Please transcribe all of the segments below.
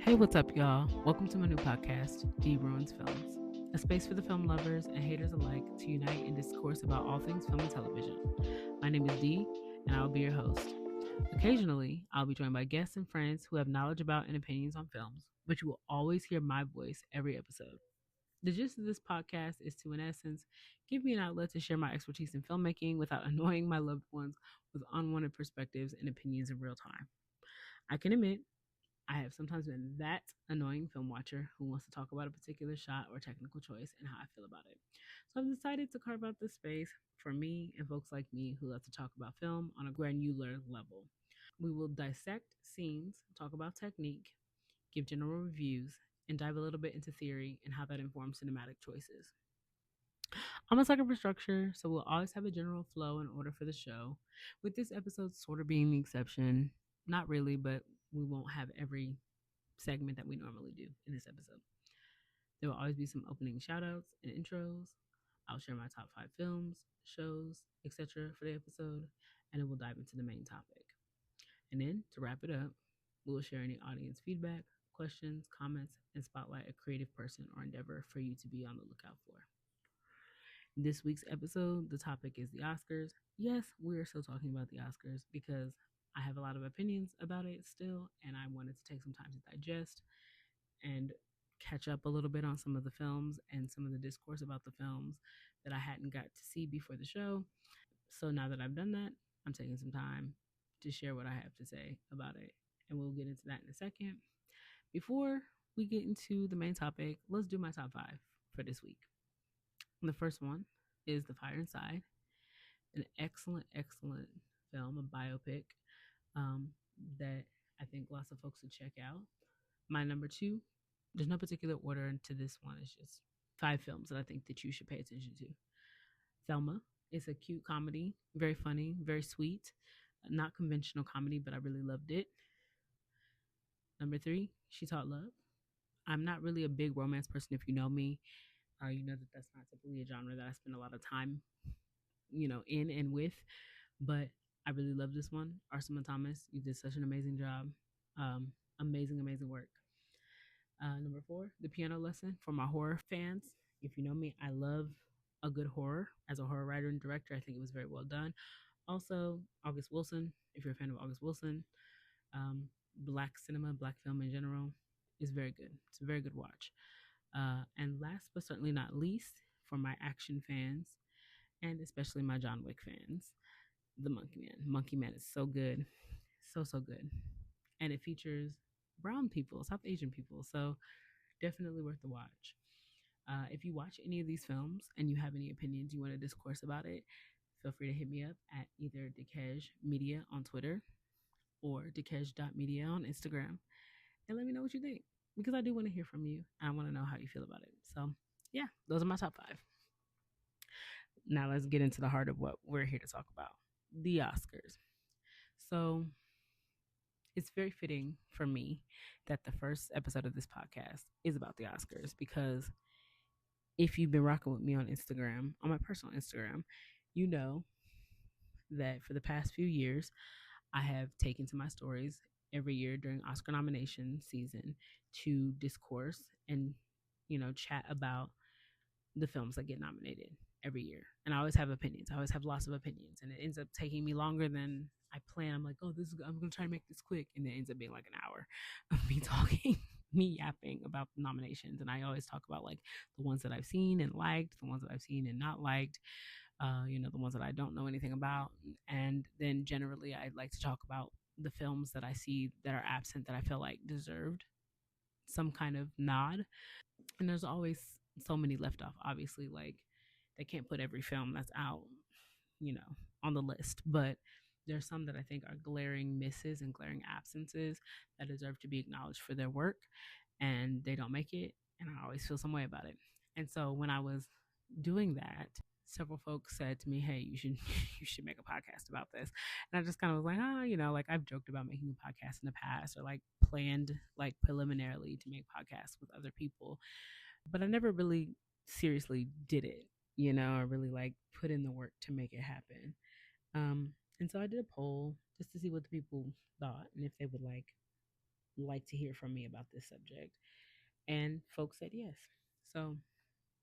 Hey, what's up, y'all? Welcome to my new podcast, D Ruins Films, a space for the film lovers and haters alike to unite and discourse about all things film and television. My name is Dee, and I'll be your host. Occasionally, I'll be joined by guests and friends who have knowledge about and opinions on films, but you will always hear my voice every episode. The gist of this podcast is to, in essence, give me an outlet to share my expertise in filmmaking without annoying my loved ones with unwanted perspectives and opinions in real time. I can admit I have sometimes been that annoying film watcher who wants to talk about a particular shot or technical choice and how I feel about it. So I've decided to carve out this space for me and folks like me who love to talk about film on a granular level. We will dissect scenes, talk about technique, give general reviews, and dive a little bit into theory and how that informs cinematic choices. I'm a sucker for structure, so we'll always have a general flow and order for the show, with this episode sort of being the exception. Not really, but we won't have every segment that we normally do in this episode. There will always be some opening shoutouts and intros. I'll share my top 5 films, shows, etc. for the episode, and then we'll dive into the main topic. And then to wrap it up, we will share any audience feedback, questions, comments, and spotlight a creative person or endeavor for you to be on the lookout for. This week's episode, the topic is the Oscars. Yes, we're still talking about the Oscars because I have a lot of opinions about it still, and I wanted to take some time to digest and catch up a little bit on some of the films and some of the discourse about the films that I hadn't got to see before the show. So now that I've done that, I'm taking some time to share what I have to say about it. And we'll get into that in a second. Before we get into the main topic, let's do my top 5 for this week. And the first one is The Fire Inside, an excellent film, a biopic um, that I think lots of folks should check out. My number 2, there's no particular order to this one. It's just 5 films that I think that you should pay attention to. Thelma is a cute comedy, very funny, very sweet, not conventional comedy, but I really loved it. Number 3, She Taught Love. I'm not really a big romance person. If you know me, you know that that's not typically a genre that I spend a lot of time, in and with. But I really love this one. Ursula Thomas, you did such an amazing job. Amazing work. Number 4, The Piano Lesson, for my horror fans. If you know me, I love a good horror. As a horror writer and director, I think it was very well done. Also, August Wilson, if you're a fan of August Wilson, black cinema, black film in general, is very good. It's a very good watch. And last but certainly not least, for my action fans, and especially my John Wick fans, The Monkey Man. Monkey Man is so good. So good. And it features brown people, South Asian people. So definitely worth the watch. If you watch any of these films and you have any opinions, you want to discourse about it, feel free to hit me up at either Dekej Media on Twitter or Dekej.media on Instagram and let me know what you think because I do want to hear from you. I want to know how you feel about it. So, yeah, those are my top 5. Now, let's get into the heart of what we're here to talk about, the Oscars. So, it's very fitting for me that the first episode of this podcast is about the Oscars because if you've been rocking with me on Instagram, on my personal Instagram, you know that for the past few years, I have taken to my stories every year during Oscar nomination season to discourse and, chat about the films that get nominated every year. And I always have opinions. I always have lots of opinions. And it ends up taking me longer than I plan. I'm like, I'm going to try to make this quick. And it ends up being like an hour of me talking, me yapping about the nominations. And I always talk about like the ones that I've seen and liked, the ones that I've seen and not liked, the ones that I don't know anything about. And then generally, I like to talk about the films that I see that are absent that I feel like deserved some kind of nod. And there's always so many left off. Obviously, like they can't put every film that's out, on the list, but there's some that I think are glaring misses and glaring absences that deserve to be acknowledged for their work, and they don't make it, and I always feel some way about it. And so when I was doing that, several folks said to me, "Hey, you should you should make a podcast about this." And I just kind of was like, like I've joked about making a podcast in the past or like planned like preliminarily to make podcasts with other people, but I never really seriously did it, or really like put in the work to make it happen. And so I did a poll just to see what the people thought and if they would like like to hear from me about this subject. And folks said yes. So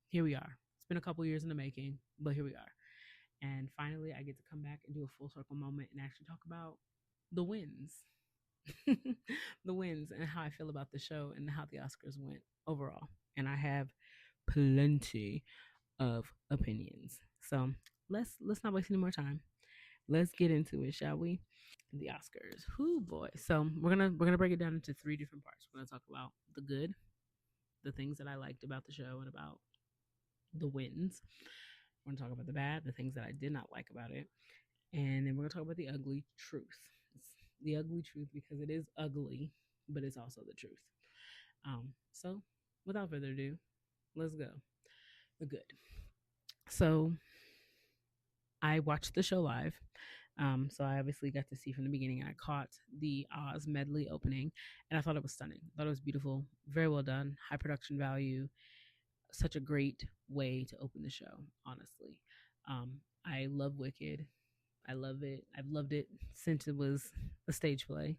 here we are. It's been a couple years in the making, but here we are. And finally, I get to come back and do a full circle moment and actually talk about the wins, the wins, and how I feel about the show and how the Oscars went overall. And I have plenty of opinions. So let's not waste any more time. Let's get into it, shall we? The Oscars. Whoo boy. So we're gonna break it down into three different parts. We're gonna talk about the good, the things that I liked about the show and about the wins. We're gonna talk about the bad, the things that I did not like about it, and then we're gonna talk about the ugly truth. It's the ugly truth because it is ugly, but it's also the truth. So without further ado, let's go. The good. So I watched the show live. So I obviously got to see from the beginning. I caught the Oz medley opening, and I thought it was stunning. I thought it was beautiful, very well done, high production value, such a great way to open the show. Honestly, I love Wicked. I love it. I've loved it since it was a stage play.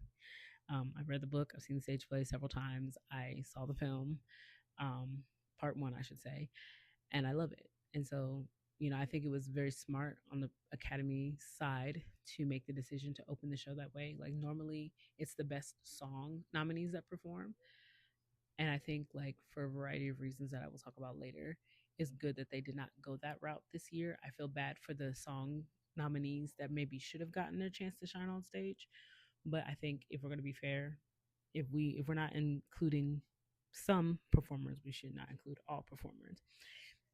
I've read the book. I've seen the stage play several times. I saw the film, um, part one, I should say, and I love it. And so, I think it was very smart on the Academy side to make the decision to open the show that way. Like normally, it's the best song nominees that perform, and I think like for a variety of reasons that I will talk about later, it's good that they did not go that route this year. I feel bad for the song nominees that maybe should have gotten their chance to shine on stage, but I think if we're going to be fair, if we're not including some performers, we should not include all performers.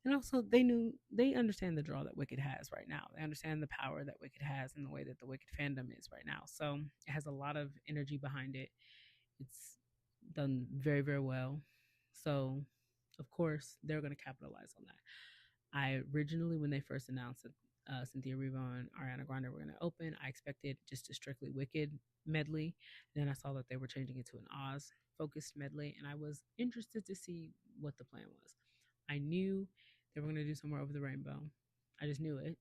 And also, they understand the draw that Wicked has right now. They understand the power that Wicked has and the way that the Wicked fandom is right now. So it has a lot of energy behind it. It's done very, very well. So, of course, they're going to capitalize on that. I originally, when they first announced that Cynthia Erivo and Ariana Grande were going to open, I expected just a strictly Wicked medley. Then I saw that they were changing it to an Oz focused medley, and I was interested to see what the plan was. I knew they were going to do Somewhere Over the Rainbow. I just knew it.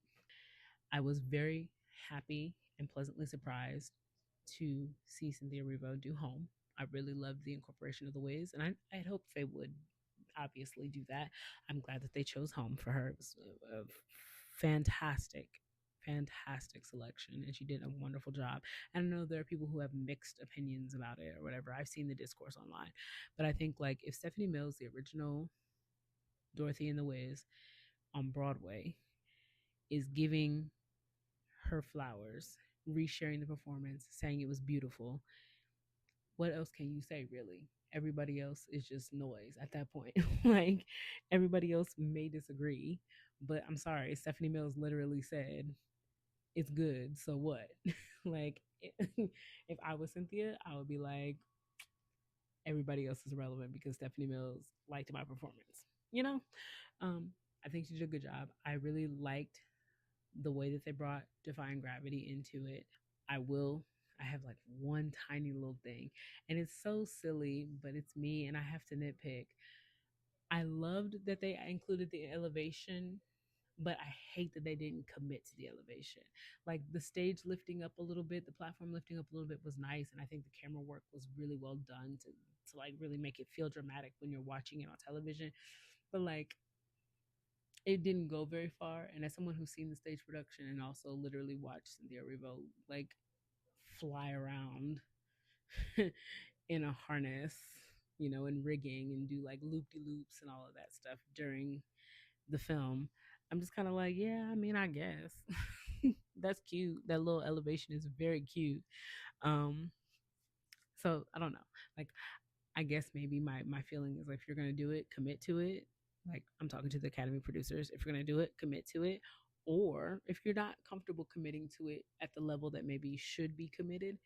I was very happy and pleasantly surprised to see Cynthia Erivo do Home. I really loved the incorporation of the Wiz, and I had hoped they would obviously do that. I'm glad that they chose Home for her. It was a fantastic, fantastic selection, and she did a wonderful job. And I know there are people who have mixed opinions about it or whatever. I've seen the discourse online, but I think like if Stephanie Mills, the original Dorothy and the Wiz on Broadway, is giving her flowers, resharing the performance, saying it was beautiful, what else can you say really? Everybody else is just noise at that point. Like everybody else may disagree, but I'm sorry, Stephanie Mills literally said it's good. So what? Like if I was Cynthia, I would be like everybody else is relevant because Stephanie Mills liked my performance. You know, um, I think she did a good job. I really liked the way that they brought Defying Gravity into it. I will. I have like one tiny little thing, and it's so silly, but it's me, and I have to nitpick. I loved that they included the elevation, but I hate that they didn't commit to the elevation. Like the stage lifting up a little bit, the platform lifting up a little bit was nice, and I think the camera work was really well done to like really make it feel dramatic when you're watching it on television. But like it didn't go very far. And as someone who's seen the stage production and also literally watched Cynthia Erivo like fly around in a harness, and rigging and do like loop de loops and all of that stuff during the film, I'm just kind of like, yeah, I mean, I guess that's cute. That little elevation is very cute. Um, so I don't know. Like, I guess maybe my feeling is like if you're gonna do it, commit to it. Like I'm talking to the Academy producers. If you're gonna do it, commit to it. Or if you're not comfortable committing to it at the level that maybe should be committed,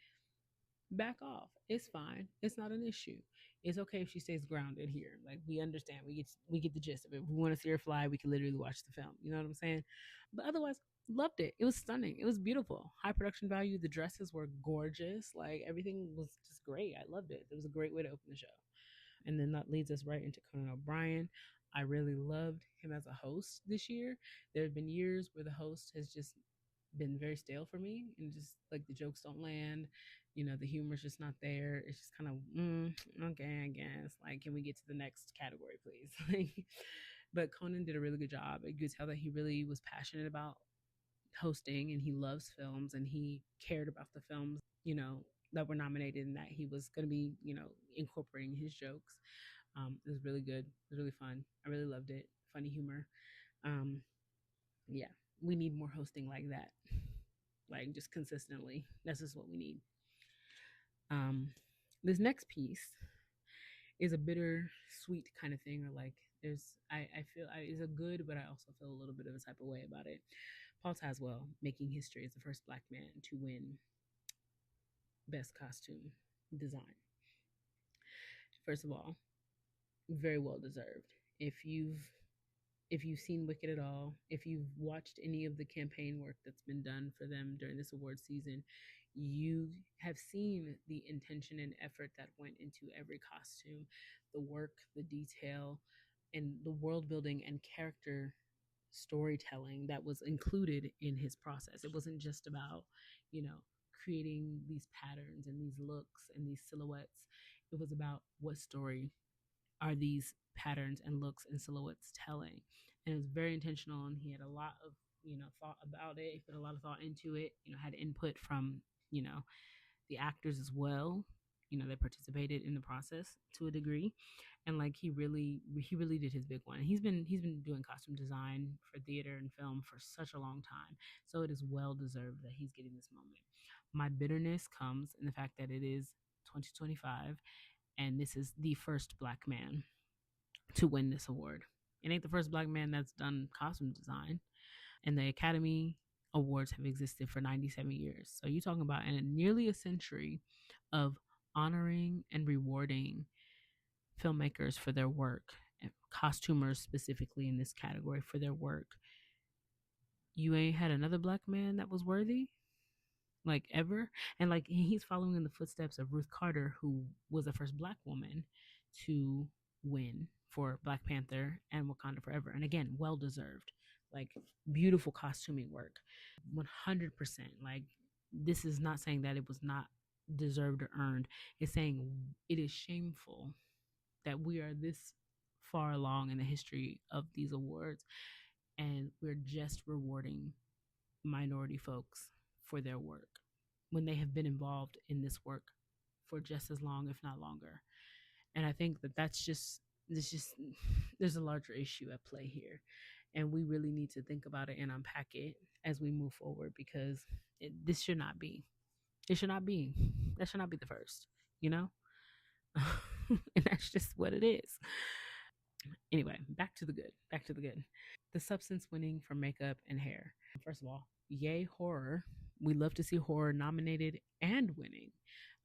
back off. It's fine. It's not an issue. It's okay if she stays grounded here. Like we understand. We get the gist of it. If we want to see her fly, we can literally watch the film. You know what I'm saying? But otherwise, loved it. It was stunning. It was beautiful. High production value. The dresses were gorgeous. Like everything was just great. I loved it. It was a great way to open the show. And then that leads us right into Conan O'Brien. I really loved him as a host this year. There have been years where the host has just been very stale for me, and just like the jokes don't land. The humor's just not there. It's just kind of okay, I guess. Like, can we get to the next category, please? Like, but Conan did a really good job. You could tell that he really was passionate about hosting, and he loves films, and he cared about the films, that were nominated, and that he was going to be, incorporating his jokes. It was really good. It was really fun. I really loved it. Funny humor. Um, yeah, we need more hosting like that, like just consistently. That's just what we need. Um, this next piece is a bitter sweet kind of thing, or like I feel it's a good, but I also feel a little bit of a type of way about it. Paul Tazwell making history as the first Black man to win Best Costume Design. First of all, very well deserved. If you've seen Wicked at all, if you've watched any of the campaign work that's been done for them during this award season, you have seen the intention and effort that went into every costume, the work, the detail, and the world building and character storytelling that was included in his process. It wasn't just about, you know, creating these patterns and these looks and these silhouettes. It was about what story are these patterns and looks and silhouettes telling. And it was very intentional, and he had a lot of, thought about it. He put a lot of thought into it, had input from, you know, the actors as well. They participated in the process to a degree. And like he really did his big one. And he's been doing costume design for theater and film for such a long time. So it is well deserved that he's getting this moment. My bitterness comes in the fact that it is 2025, and this is the first Black man to win this award. It ain't the first Black man that's done costume design. And the Academy Awards have existed for 97 years. So you're talking about in nearly a century of honoring and rewarding filmmakers for their work, and costumers specifically in this category for their work. You ain't had another Black man that was worthy, like, ever. And like, he's following in the footsteps of Ruth Carter, who was the first Black woman to win for Black Panther and Wakanda Forever. And again, well deserved. Like, beautiful costuming work. 100%. Like, this is not saying that it was not deserved or earned. It's saying it is shameful that we are this far along in the history of these awards, and we're just rewarding minority folks for their work when they have been involved in this work for just as long, if not longer. And I think that there's a larger issue at play here, and we really need to think about it and unpack it as we move forward, because this should not be. It should not be. That should not be the first. You know. And that's just what it is. Anyway, back to the good. Back to the good. The substance winning for makeup and hair. First of all, yay horror. We love to see horror nominated and winning.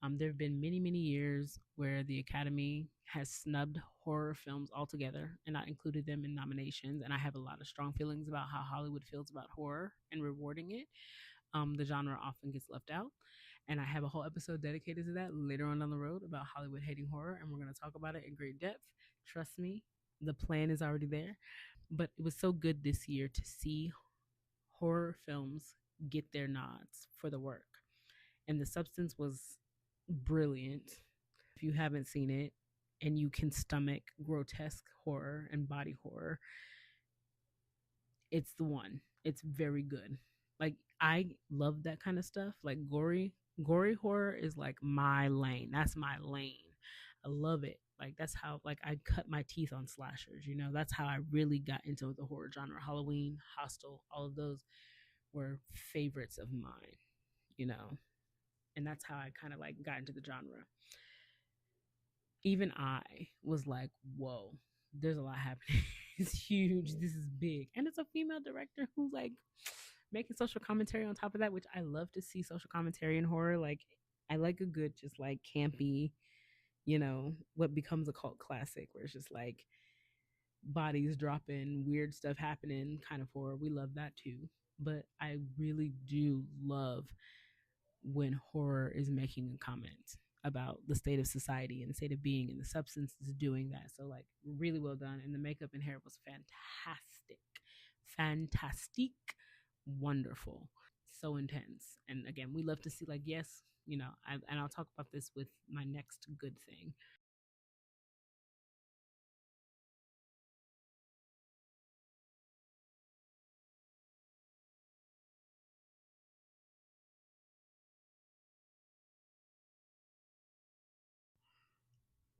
There have been many, many years where the Academy has snubbed horror films altogether and not included them in nominations. And I have a lot of strong feelings about how Hollywood feels about horror and rewarding it. The genre often gets left out. And I have a whole episode dedicated to that later on down the road about Hollywood hating horror. And we're going to talk about it in great depth. Trust me, the plan is already there. But it was so good this year to see horror films get their nods for the work. And The Substance was brilliant. If you haven't seen it and you can stomach grotesque horror and body horror, it's the one. It's very good. Like, I love that kind of stuff. Like, gory horror is like my lane. That's my lane. I love it. Like, that's how, like, I cut my teeth on slashers. That's how I really got into the horror genre. Halloween, Hostel, all of those were favorites of mine. you know and that's how I kind of like got into the genre. Even I was like, whoa, there's a lot happening. It's huge. This is big. And it's a female director who's like making social commentary on top of that, which I love to see social commentary in horror. Like, I like a good, just like campy, what becomes a cult classic, where it's just like bodies dropping, weird stuff happening kind of horror. We love that too. But I really do love when horror is making a comment about the state of society and the state of being, and The Substance is doing that. So, like, really well done. And the makeup and hair was fantastic. Fantastic. Wonderful. so intense. And again, we love to see, like, yes, and I'll talk about this with my next good thing.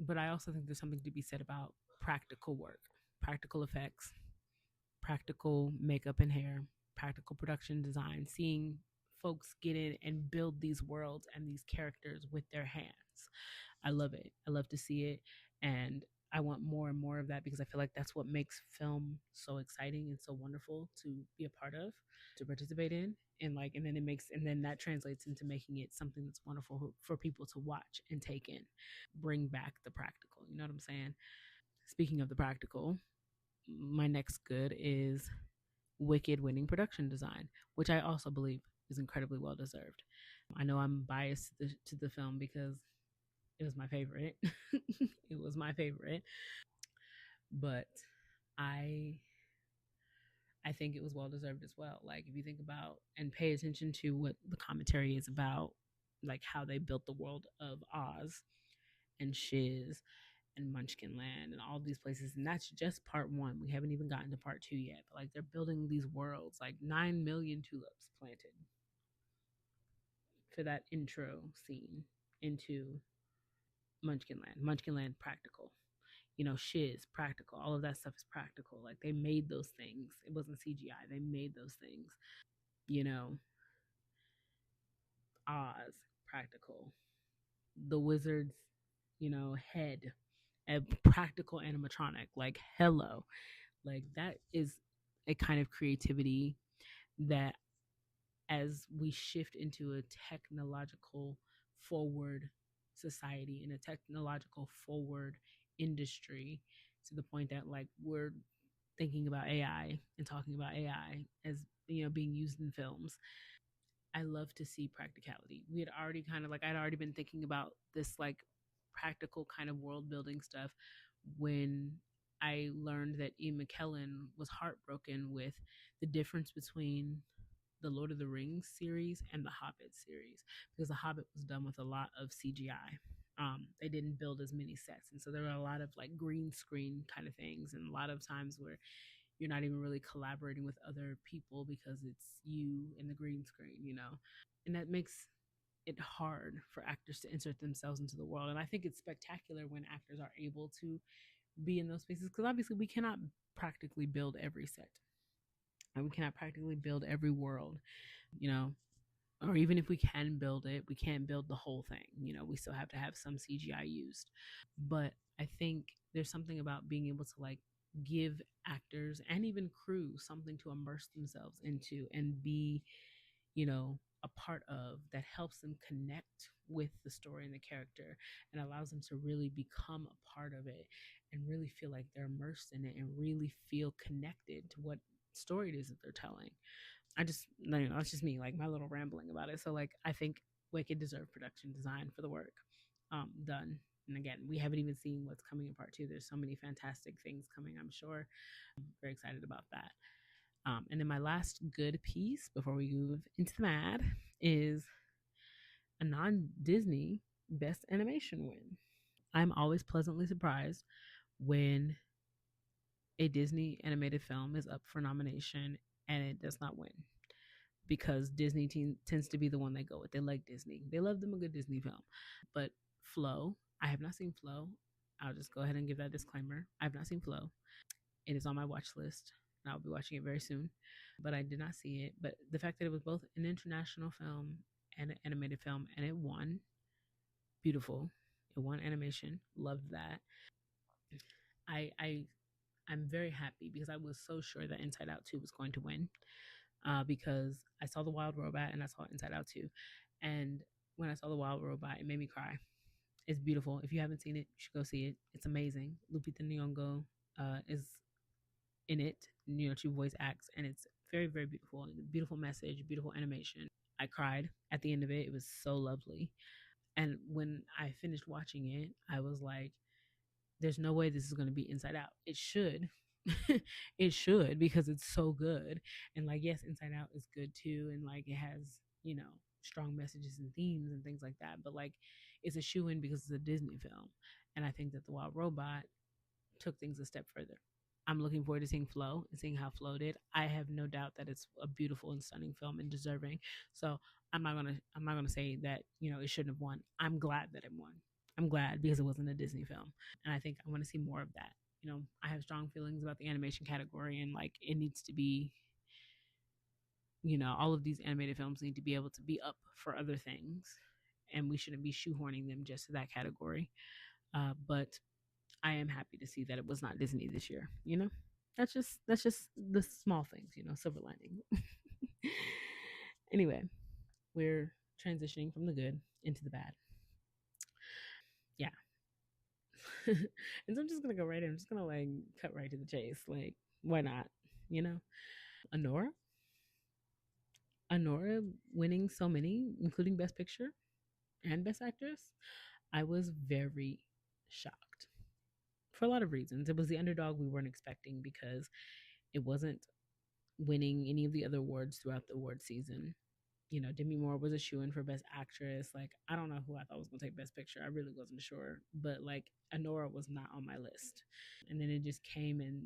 But I also think there's something to be said about practical work, practical effects, practical makeup and hair, practical production design, seeing folks get in and build these worlds and these characters with their hands. I love it. I love to see it. And I want more and more of that because I feel like that's what makes film so exciting and so wonderful to be a part of, to participate in. And then that translates into making it something that's wonderful for people to watch and take in. Bring back the practical. You know what I'm saying? Speaking of the practical, my next good is Wicked winning production design, which I also believe is incredibly well deserved. I know I'm biased to the film because it was my favorite. It was my favorite, but I I think it was well deserved as well. Like if you think about and pay attention to what the commentary is about, like how they built the world of Oz and Shiz and Munchkin Land and all these places. And that's just part one. We haven't even gotten to part two yet. But like they're building these worlds, like 9 million tulips planted for that intro scene into Munchkin Land. Munchkin Land practical. Shiz practical. All of that stuff is practical. Like they made those things. It wasn't CGI. They made those things. You know, Oz practical. The wizard's, head, a practical animatronic. Like hello, like that is a kind of creativity that as we shift into a technological forward society and a technological forward industry to the point that like we're thinking about AI and talking about AI as being used in films. I love to see practicality. We had already kind of like I'd already been thinking about this like practical kind of world building stuff when I learned that Ian McKellen was heartbroken with the difference between the Lord of the Rings series and the Hobbit series because the Hobbit was done with a lot of CGI. They didn't build as many sets, and so there were a lot of like green screen kind of things, and a lot of times where you're not even really collaborating with other people because it's you and the green screen. And that makes it hard for actors to insert themselves into the world. And I think it's spectacular when actors are able to be in those spaces because obviously we cannot practically build every set and we cannot practically build every world, you know, or even if we can build it, we can't build the whole thing. We still have to have some CGI used. But I think there's something about being able to like give actors and even crew something to immerse themselves into and be, a part of that helps them connect with the story and the character and allows them to really become a part of it and really feel like they're immersed in it and really feel connected to what story it is that they're telling. It's just me, like my little rambling about it. So like, I think Wicked deserved production design for the work done. And again, we haven't even seen what's coming in part two. There's so many fantastic things coming, I'm sure. I'm very excited about that. And then my last good piece before we move into the mad is a non-Disney Best Animation win. I'm always pleasantly surprised when a Disney animated film is up for nomination and it does not win because Disney tends to be the one they go with. They like Disney. They love them a good Disney film. But Flow, I have not seen Flow. I'll just go ahead and give that disclaimer. I have not seen Flow. It is on my watch list, and I'll be watching it very soon. But I did not see it. But the fact that it was both an international film and an animated film, and it won, beautiful. It won animation. Loved that. I I'm very happy because I was so sure that Inside Out 2 was going to win. Because I saw The Wild Robot and I saw Inside Out 2. And when I saw The Wild Robot, it made me cry. It's beautiful. If you haven't seen it, you should go see it. It's amazing. Lupita Nyong'o is in it. She voice acts, and it's very, very beautiful. Beautiful message, beautiful animation. I cried at the end of it. It was so lovely. And when I finished watching it, I was like, there's no way this is going to be Inside Out. It should, It should, because it's so good. And like, yes, Inside Out is good too, and like it has, you know, strong messages and themes and things like that. But like, it's a shoe in because it's a Disney film, and I think that The Wild Robot took things a step further. I'm looking forward to seeing Flow and seeing how Flow did. I have no doubt that it's a beautiful and stunning film and deserving. So I'm not gonna say that, you know, it shouldn't have won. I'm glad that it won. I'm glad because it wasn't a Disney film, and I think I want to see more of that. You know, I have strong feelings about the animation category, and like it needs to be, you know, all of these animated films need to be able to be up for other things, and we shouldn't be shoehorning them just to that category. But I am happy to see that it was not Disney this year. You know, that's just the small things. You know, silver lining. Anyway, we're transitioning from the good into the bad. Yeah. And so I'm just gonna go right in. I'm just gonna like cut right to the chase. Like, why not? You know, Anora. Anora winning so many, including Best Picture and Best Actress. I was very shocked for a lot of reasons. It was the underdog we weren't expecting because it wasn't winning any of the other awards throughout the award season. You know, Demi Moore was a shoe in for Best Actress. Like, I don't know who I thought was going to take Best Picture. I really wasn't sure. But, like, Anora was not on my list. And then it just came and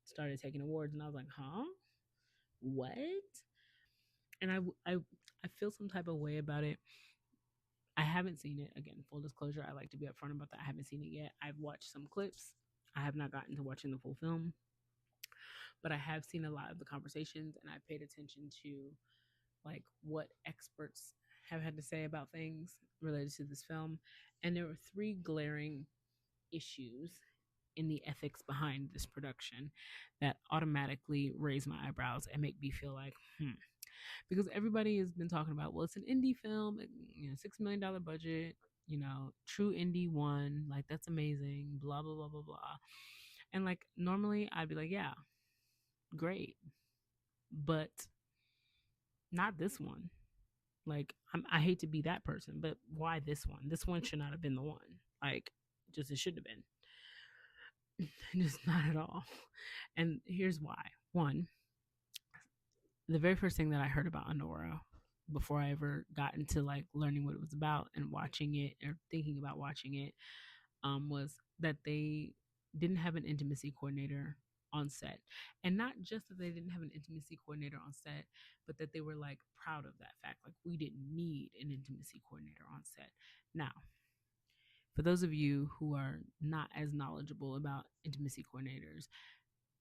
started taking awards. And I was like, huh? What? And I feel some type of way about it. I haven't seen it. Again, full disclosure, I like to be upfront about that. I haven't seen it yet. I've watched some clips. I have not gotten to watching the full film, but I have seen a lot of the conversations, and I paid attention to like what experts have had to say about things related to this film. And there were three glaring issues in the ethics behind this production that automatically raise my eyebrows and make me feel like, because everybody has been talking about, well, it's an indie film, you know, $6 million budget, you know, true indie one, like that's amazing, blah blah blah blah blah. And like normally I'd be like, yeah, great, but not this one. Like I hate to be that person, but why this one? This one should not have been the one. Like, just it shouldn't have been. Just not at all. And here's why. One, the very first thing that I heard about Honora before I ever got into like learning what it was about and watching it or thinking about watching it, was that they didn't have an intimacy coordinator on set. And not just that they didn't have an intimacy coordinator on set, but that they were like proud of that fact. Like, we didn't need an intimacy coordinator on set. Now, for those of you who are not as knowledgeable about intimacy coordinators,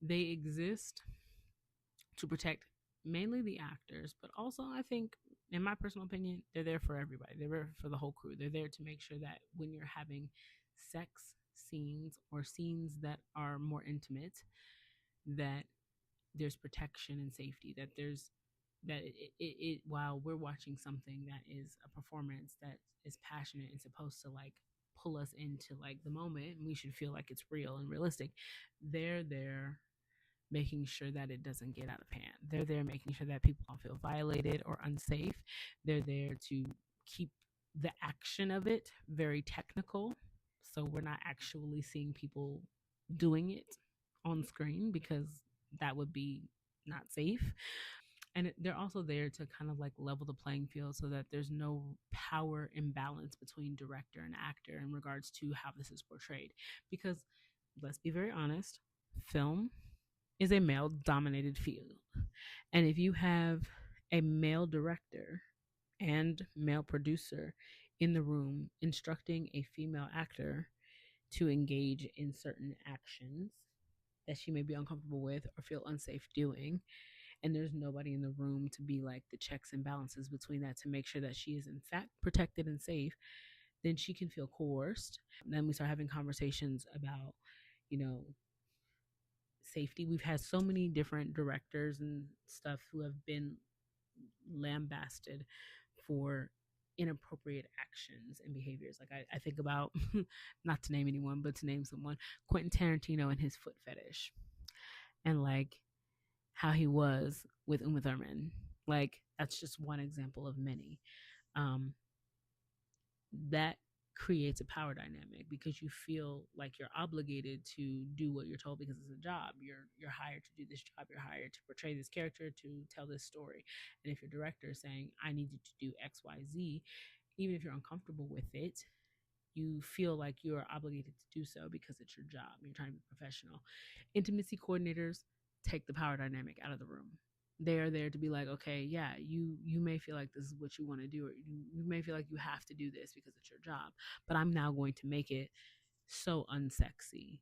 they exist to protect mainly the actors, but also I think, in my personal opinion, they're there for everybody. They're there for the whole crew. They're there to make sure that when you're having sex scenes or scenes that are more intimate, that there's protection and safety. That there's that it while we're watching something that is a performance that is passionate and supposed to like pull us into like the moment, and we should feel like it's real and realistic. They're there making sure that it doesn't get out of hand. They're there making sure that people don't feel violated or unsafe. They're there to keep the action of it very technical. So we're not actually seeing people doing it on screen because that would be not safe. And they're also there to kind of like level the playing field so that there's no power imbalance between director and actor in regards to how this is portrayed. Because let's be very honest, film is a male dominated field. And if you have a male director and male producer in the room instructing a female actor to engage in certain actions that she may be uncomfortable with or feel unsafe doing, and there's nobody in the room to be like the checks and balances between that to make sure that she is in fact protected and safe, then she can feel coerced. And then we start having conversations about, you know, safety. We've had so many different directors and stuff who have been lambasted for inappropriate actions and behaviors. Like I think about, not to name anyone, but to name someone, Quentin Tarantino and his foot fetish, and like how he was with Uma Thurman. Like, that's just one example of many. Um, that creates a power dynamic because you feel like you're obligated to do what you're told because it's a job. You're hired to do this job. You're hired to portray this character, to tell this story. And if your director is saying, I need you to do XYZ, even if you're uncomfortable with it, you feel like you are obligated to do so because it's your job. You're trying to be professional. Intimacy coordinators take the power dynamic out of the room. They are there to be like, okay, yeah, you may feel like this is what you want to do, or you may feel like you have to do this because it's your job, but I'm now going to make it so unsexy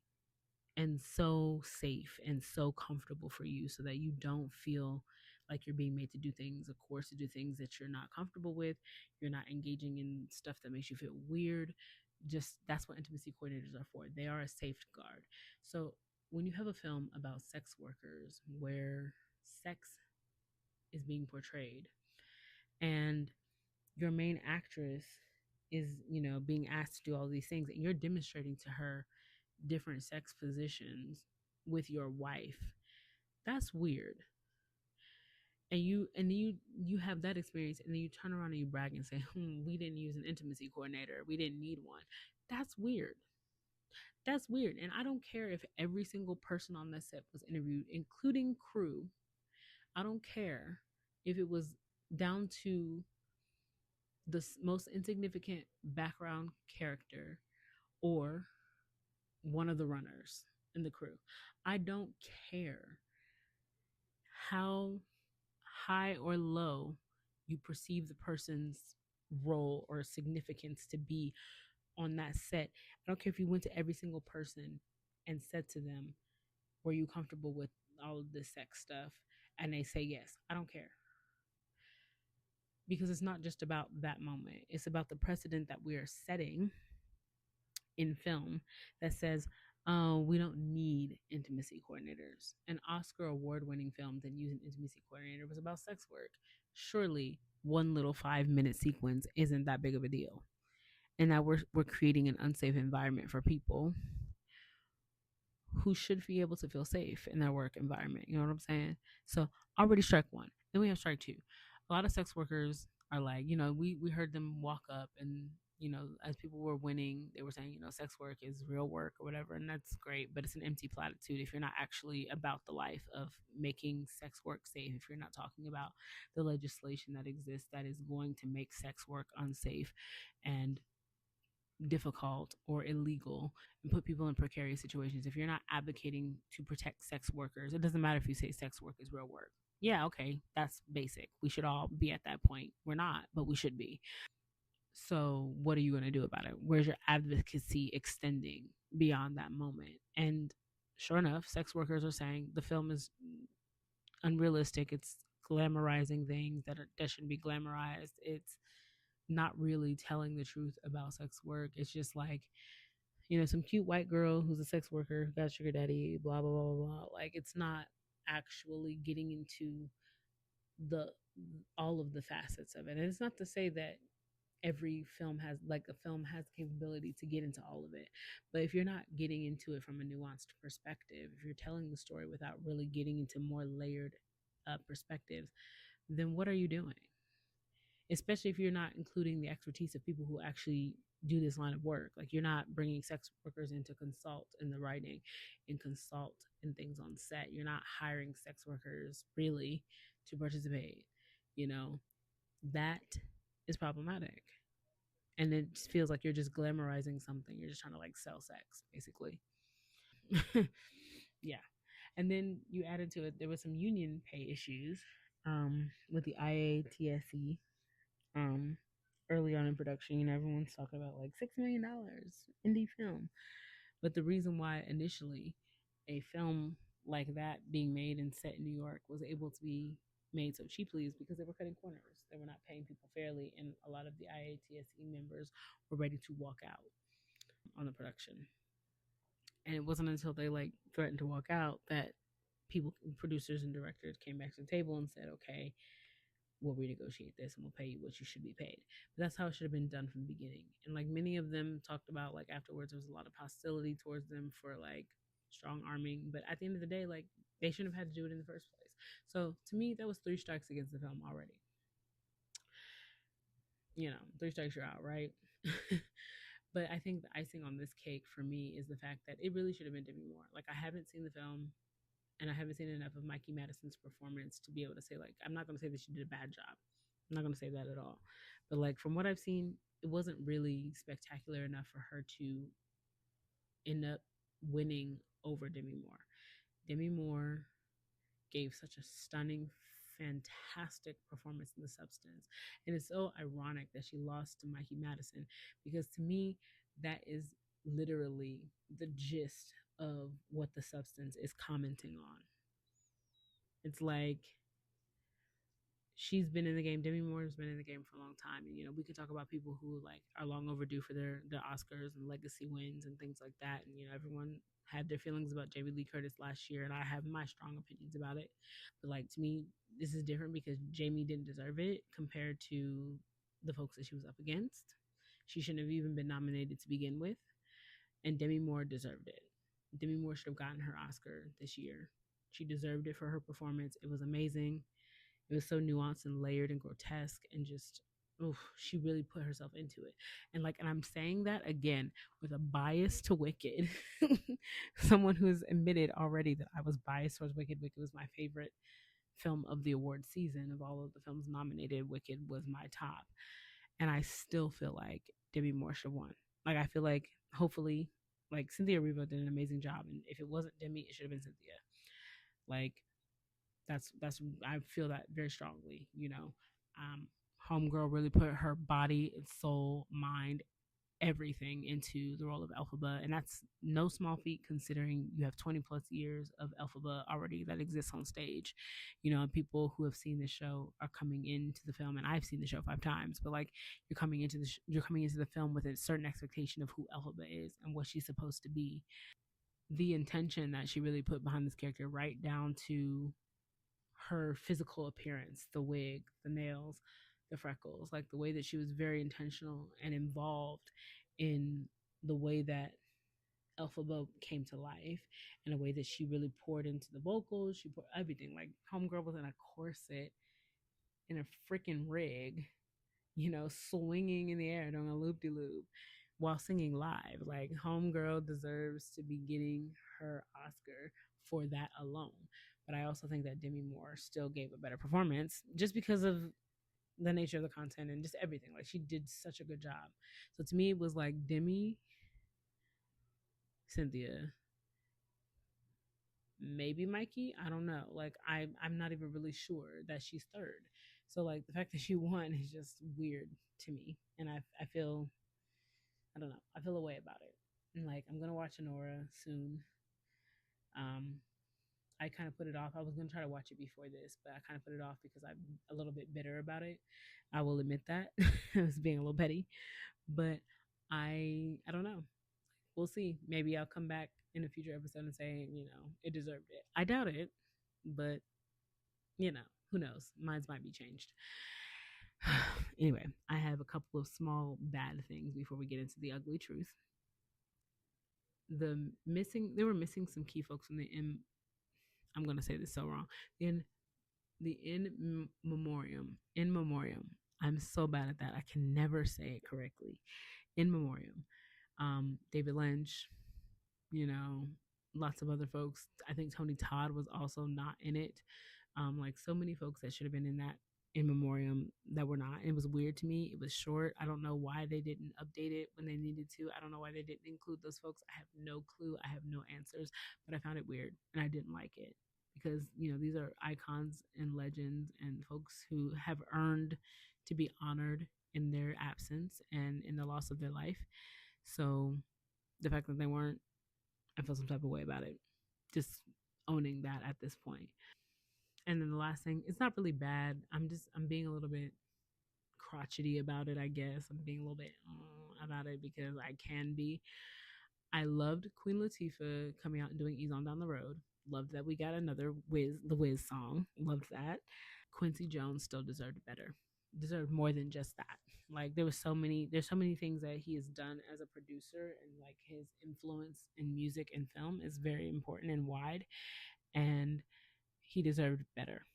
and so safe and so comfortable for you so that you don't feel like you're being made to do things, of course, to do things that you're not comfortable with. You're not engaging in stuff that makes you feel weird. Just that's what intimacy coordinators are for. They are a safeguard. So when you have a film about sex workers where sex is being portrayed and your main actress is, being asked to do all these things and you're demonstrating to her different sex positions with your wife, that's weird. And you have that experience and then you turn around and you brag and say, we didn't use an intimacy coordinator, we didn't need one. That's weird. That's weird. And I don't care if every single person on that set was interviewed, including crew. I don't care if it was down to the most insignificant background character or one of the runners in the crew. I don't care how high or low you perceive the person's role or significance to be on that set. I don't care if you went to every single person and said to them, were you comfortable with all of this sex stuff? And they say yes. I don't care. Because it's not just about that moment, it's about the precedent that we are setting in film that says, oh, we don't need intimacy coordinators. An Oscar award winning film that used an intimacy coordinator was about sex work. Surely one little 5-minute sequence isn't that big of a deal. And now we're creating an unsafe environment for people who should be able to feel safe in their work environment. You know what I'm saying? So already strike one. Then we have strike two. A lot of sex workers are like, we heard them walk up and, as people were winning, they were saying, sex work is real work or whatever. And that's great, but it's an empty platitude if you're not actually about the life of making sex work safe, if you're not talking about the legislation that exists that is going to make sex work unsafe and difficult or illegal and put people in precarious situations. If you're not advocating to protect sex workers, it doesn't matter if you say sex work is real work. Yeah, okay, that's basic. We should all be at that point. We're not, but we should be. So, what are you going to do about it? Where's your advocacy extending beyond that moment? And sure enough, sex workers are saying the film is unrealistic. It's glamorizing things that shouldn't be glamorized. It's not really telling the truth about sex work. It's just like, some cute white girl who's a sex worker, got sugar daddy, blah, blah, blah, blah, blah. Like, it's not actually getting into the all of the facets of it. And it's not to say that every film has, like, a film has the capability to get into all of it. But if you're not getting into it from a nuanced perspective, if you're telling the story without really getting into more layered perspectives, then what are you doing? Especially if you're not including the expertise of people who actually do this line of work. Like, you're not bringing sex workers in to consult in the writing and consult in things on set. You're not hiring sex workers really to participate. You know, that is problematic. And it just feels like you're just glamorizing something. You're just trying to like sell sex, basically. Yeah. And then you added to it, there was some union pay issues with the IATSE um early on in production. Everyone's talking about like $6 million indie film, but the reason why initially a film like that being made and set in New York was able to be made so cheaply is because they were cutting corners. They were not paying people fairly, and a lot of the IATSE members were ready to walk out on the production. And it wasn't until they like threatened to walk out that people, producers and directors, came back to the table and said, okay, we'll renegotiate this and we'll pay you what you should be paid. But that's how it should have been done from the beginning. And like many of them talked about, like afterwards, there was a lot of hostility towards them for like strong arming. But at the end of the day, like they shouldn't have had to do it in the first place. So to me, that was 3 strikes against the film already. 3 strikes, you're out, right? But I think the icing on this cake for me is the fact that it really should have been Demi Moore. Like, I haven't seen the film and I haven't seen enough of Mikey Madison's performance to be able to say, like, I'm not going to say that she did a bad job. I'm not going to say that at all. But like, from what I've seen, it wasn't really spectacular enough for her to end up winning over Demi Moore. Demi Moore gave such a stunning, fantastic performance in The Substance. And it's so ironic that she lost to Mikey Madison because to me, that is literally the gist of what The Substance is commenting on. It's like she's been in the game. Demi Moore has been in the game for a long time, and we could talk about people who like are long overdue for their Oscars and legacy wins and things like that. And everyone had their feelings about Jamie Lee Curtis last year, and I have my strong opinions about it. But like, to me, this is different because Jamie didn't deserve it compared to the folks that she was up against. She shouldn't have even been nominated to begin with, and Demi Moore deserved it. Demi Moore should have gotten her Oscar this year. She deserved it for her performance. It was amazing. It was so nuanced and layered and grotesque and just, oof, she really put herself into it. And I'm saying that again with a bias to Wicked. Someone who's admitted already that I was biased towards Wicked. Wicked was my favorite film of the award season. Of all of the films nominated, Wicked was my top. And I still feel like Demi Moore should have won. Like, I feel like hopefully, like, Cynthia Erivo did an amazing job. And if it wasn't Demi, it should have been Cynthia. Like, that's I feel that very strongly. Homegirl really put her body and soul, mind, everything into the role of Elphaba, and that's no small feat considering you have 20 plus years of Elphaba already that exists on stage. And people who have seen the show are coming into the film, and I've seen the show 5 times, but like, you're coming into the film with a certain expectation of who Elphaba is and what she's supposed to be. The intention that she really put behind this character, right down to her physical appearance, the wig, the nails, the freckles, like the way that she was very intentional and involved in the way that Elphaba came to life, and the way that she really poured into the vocals. She poured everything. Like, Homegirl was in a corset in a freaking rig, swinging in the air doing a loop de loop while singing live. Like, Homegirl deserves to be getting her Oscar for that alone. But I also think that Demi Moore still gave a better performance just because of the nature of the content and just everything. Like, she did such a good job. So to me, it was like Demi, Cynthia, maybe Mikey. I don't know. Like, I'm not even really sure that she's third. So like, the fact that she won is just weird to me, and I feel, I don't know, I feel a way about it. And like, I'm gonna watch Anora soon. Um, I kind of put it off. I was gonna try to watch it before this, but I kind of put it off because I'm a little bit bitter about it. I will admit that. I was being a little petty, but I don't know. We'll see. Maybe I'll come back in a future episode and say, it deserved it. I doubt it, but who knows? Minds might be changed. Anyway, I have a couple of small bad things before we get into the ugly truth. They were missing some key folks from the I'm gonna say this so wrong. In memoriam. In memoriam. I'm so bad at that. I can never say it correctly. In memoriam. David Lynch, lots of other folks. I think Tony Todd was also not in it. Like, so many folks that should have been in that in memoriam that were not. It was weird to me. It was short. I don't know why they didn't update it when they needed to. I don't know why they didn't include those folks. I have no clue. I have no answers, but I found it weird and I didn't like it because, these are icons and legends and folks who have earned to be honored in their absence and in the loss of their life. So the fact that they weren't, I feel some type of way about it. Just owning that at this point. And then the last thing, it's not really bad. I'm being a little bit crotchety about it, I guess. I'm being a little bit about it because I can be. I loved Queen Latifah coming out and doing Ease On Down the Road. Loved that we got another the Wiz song. Loved that. Quincy Jones still deserved better. Deserved more than just that. Like, there's so many things that he has done as a producer, and like, his influence in music and film is very important and wide, and he deserved better.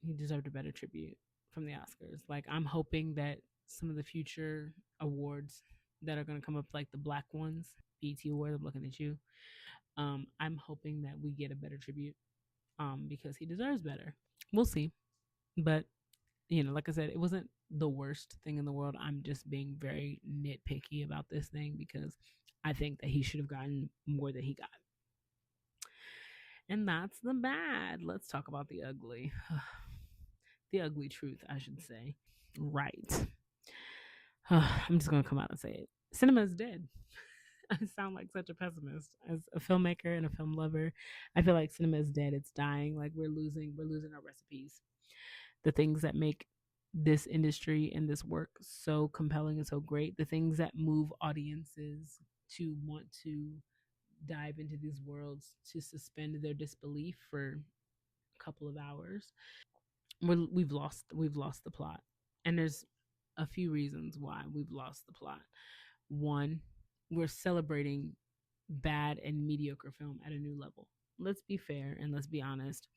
He deserved a better tribute from the Oscars. Like, I'm hoping that some of the future awards that are going to come up, like the black ones. BET Awards, I'm looking at you. I'm hoping that we get a better tribute, because he deserves better. We'll see. But, like I said, it wasn't the worst thing in the world. I'm just being very nitpicky about this thing because I think that he should have gotten more than he got. And that's the bad. Let's talk about the ugly. The ugly truth, I should say. Right. I'm just going to come out and say it. Cinema is dead. I sound like such a pessimist. As a filmmaker and a film lover, I feel like cinema is dead. It's dying. Like we're losing our recipes. The things that make this industry and this work so compelling and so great, the things that move audiences to want to dive into these worlds, to suspend their disbelief for a couple of hours. We've lost the plot. And there's a few reasons why we've lost the plot. One, we're celebrating bad and mediocre film at a new level. Let's be fair and let's be honest.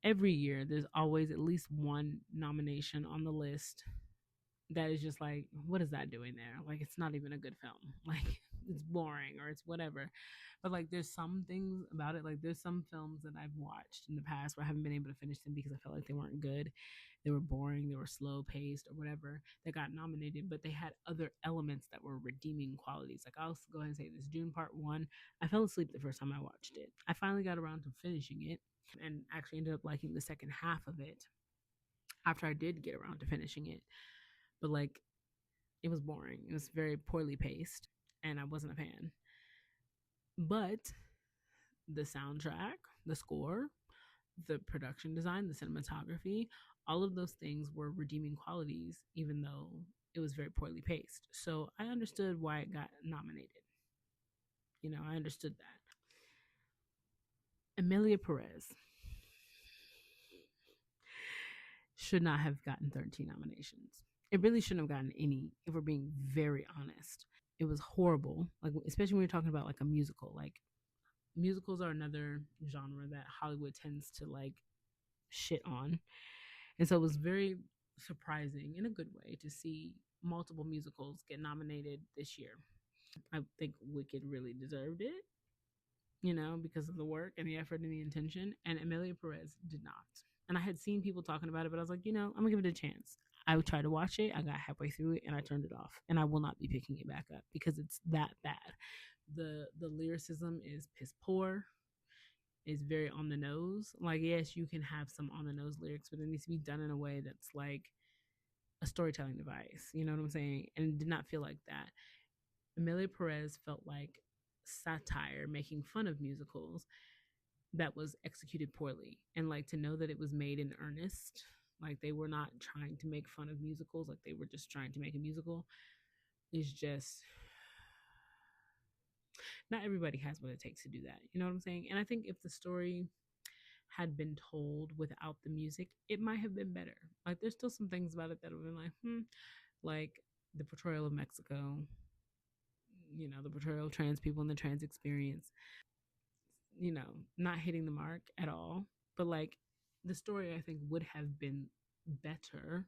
Every year, there's always at least one nomination on the list that is just like, what is that doing there? Like, it's not even a good film. Like, it's boring or it's whatever. But like, there's some things about it. Like, there's some films that I've watched in the past where I haven't been able to finish them because I felt like they weren't good. They were boring, they were slow paced or whatever, that got nominated, but they had other elements that were redeeming qualities. Like, I'll go ahead and say this: Dune Part 1, I fell asleep the first time I watched it. I finally got around to finishing it and actually ended up liking the second half of it after I did get around to finishing it. But like, it was boring. It was very poorly paced, and I wasn't a fan. But the soundtrack, the score, the production design, the cinematography, all of those things were redeeming qualities, even though it was very poorly paced. So I understood why it got nominated. I understood that. Emilia Perez should not have gotten 13 nominations. It really shouldn't have gotten any, if we're being very honest. It was horrible. Like, especially when you're talking about like a musical. Like, musicals are another genre that Hollywood tends to like shit on. And so it was very surprising in a good way to see multiple musicals get nominated this year. I think Wicked really deserved it, because of the work and the effort and the intention. And Emilia Perez did not. And I had seen people talking about it, but I was like, I'm gonna give it a chance. I would try to watch it. I got halfway through it and I turned it off. And I will not be picking it back up because it's that bad. The lyricism is piss poor. Is very on the nose. Like, yes, you can have some on the nose lyrics, but it needs to be done in a way that's like a storytelling device. You know what I'm saying? And it did not feel like that. Emilia Perez felt like satire, making fun of musicals that was executed poorly. And like, to know that it was made in earnest, like they were not trying to make fun of musicals, like they were just trying to make a musical, is just, not everybody has what it takes to do that. You know what I'm saying? And I think if the story had been told without the music, it might have been better. Like, there's still some things about it that have been like, like the portrayal of Mexico, the portrayal of trans people and the trans experience, not hitting the mark at all. But like, the story, I think, would have been better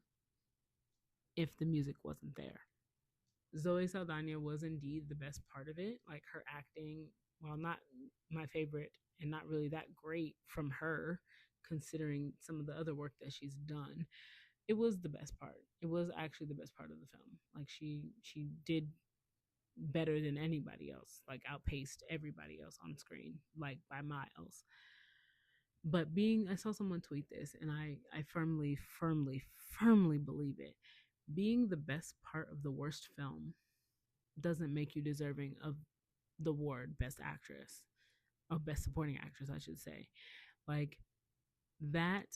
if the music wasn't there. Zoe Saldana was indeed the best part of it. Like, her acting, while not my favorite and not really that great from her, considering some of the other work that she's done, it was the best part. It was actually the best part of the film. Like, she did better than anybody else, like outpaced everybody else on screen, like by miles. But I saw someone tweet this, and I firmly, firmly, firmly believe it. Being the best part of the worst film doesn't make you deserving of the award Best Actress, or Best Supporting Actress, I should say. Like, that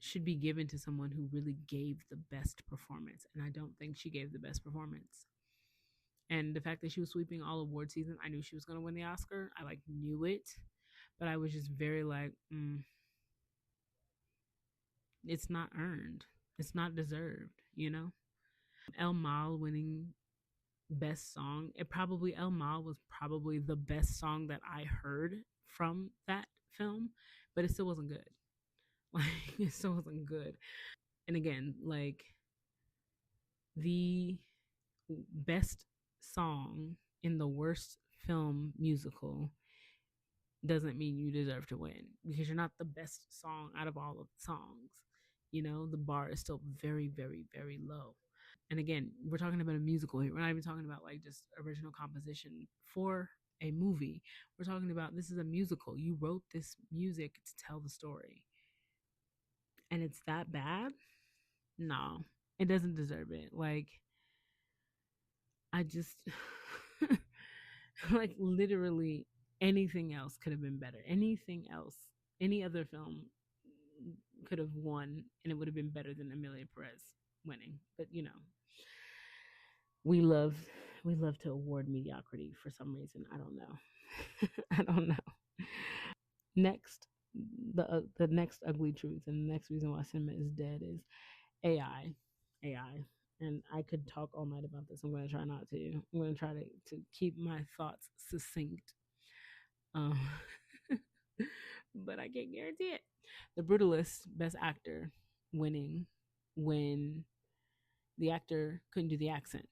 should be given to someone who really gave the best performance. And I don't think she gave the best performance. And the fact that she was sweeping all award season, I knew she was going to win the Oscar. I like knew it. But I was just very like, it's not earned. It's not deserved, El Mal winning best song. El Mal was probably the best song that I heard from that film, but it still wasn't good. Like, it still wasn't good. And again, like, the best song in the worst film musical doesn't mean you deserve to win because you're not the best song out of all of the songs. You know, the bar is still very, very, very low. And again, we're talking about a musical here. We're not even talking about like just original composition for a movie. We're talking about this is a musical. You wrote this music to tell the story. And it's that bad? No, it doesn't deserve it. Like, I just, like, literally anything else could have been better. Anything else, any other film could have won and it would have been better than Amelia Perez winning. But, you know, we love we love to award mediocrity for some reason. I don't know. I don't know. Next, the next ugly truth and the next reason why cinema is dead is AI. AI. And I could talk all night about this. I'm going to try not to. I'm going to try to keep my thoughts succinct. Um, but I can't guarantee it. The Brutalist, Best Actor, winning when the actor couldn't do the accent.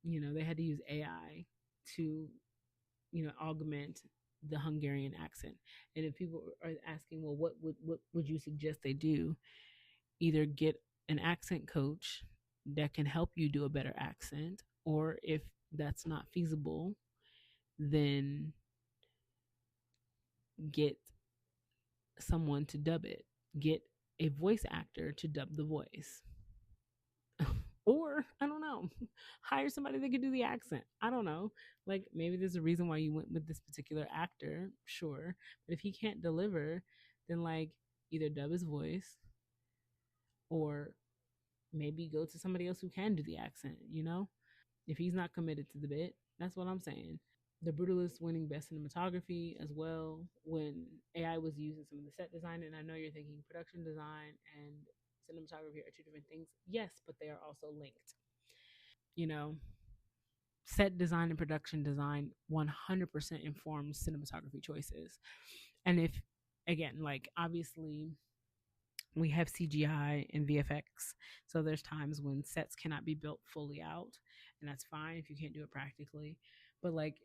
You know, they had to use AI to, you know, augment the Hungarian accent. And if people are asking, well, what would you suggest they do? Either get an accent coach that can help you do a better accent, or if that's not feasible, then get someone to dub it. Get a voice actor to dub the voice. Or, I don't know, hire somebody that can do the accent. I don't know. Like, maybe there's a reason why you went with this particular actor, sure. But if he can't deliver, then, like, either dub his voice or maybe go to somebody else who can do the accent, you know? If he's not committed to the bit, that's what I'm saying. The Brutalist winning best cinematography as well when AI was used in some of the set design. And I know you're thinking production design and cinematography are two different things. Yes, but they are also linked. You know, set design and production design 100% informs cinematography choices. And if, again, like obviously we have CGI and VFX. So there's times when sets cannot be built fully out, and that's fine if you can't do it practically. But like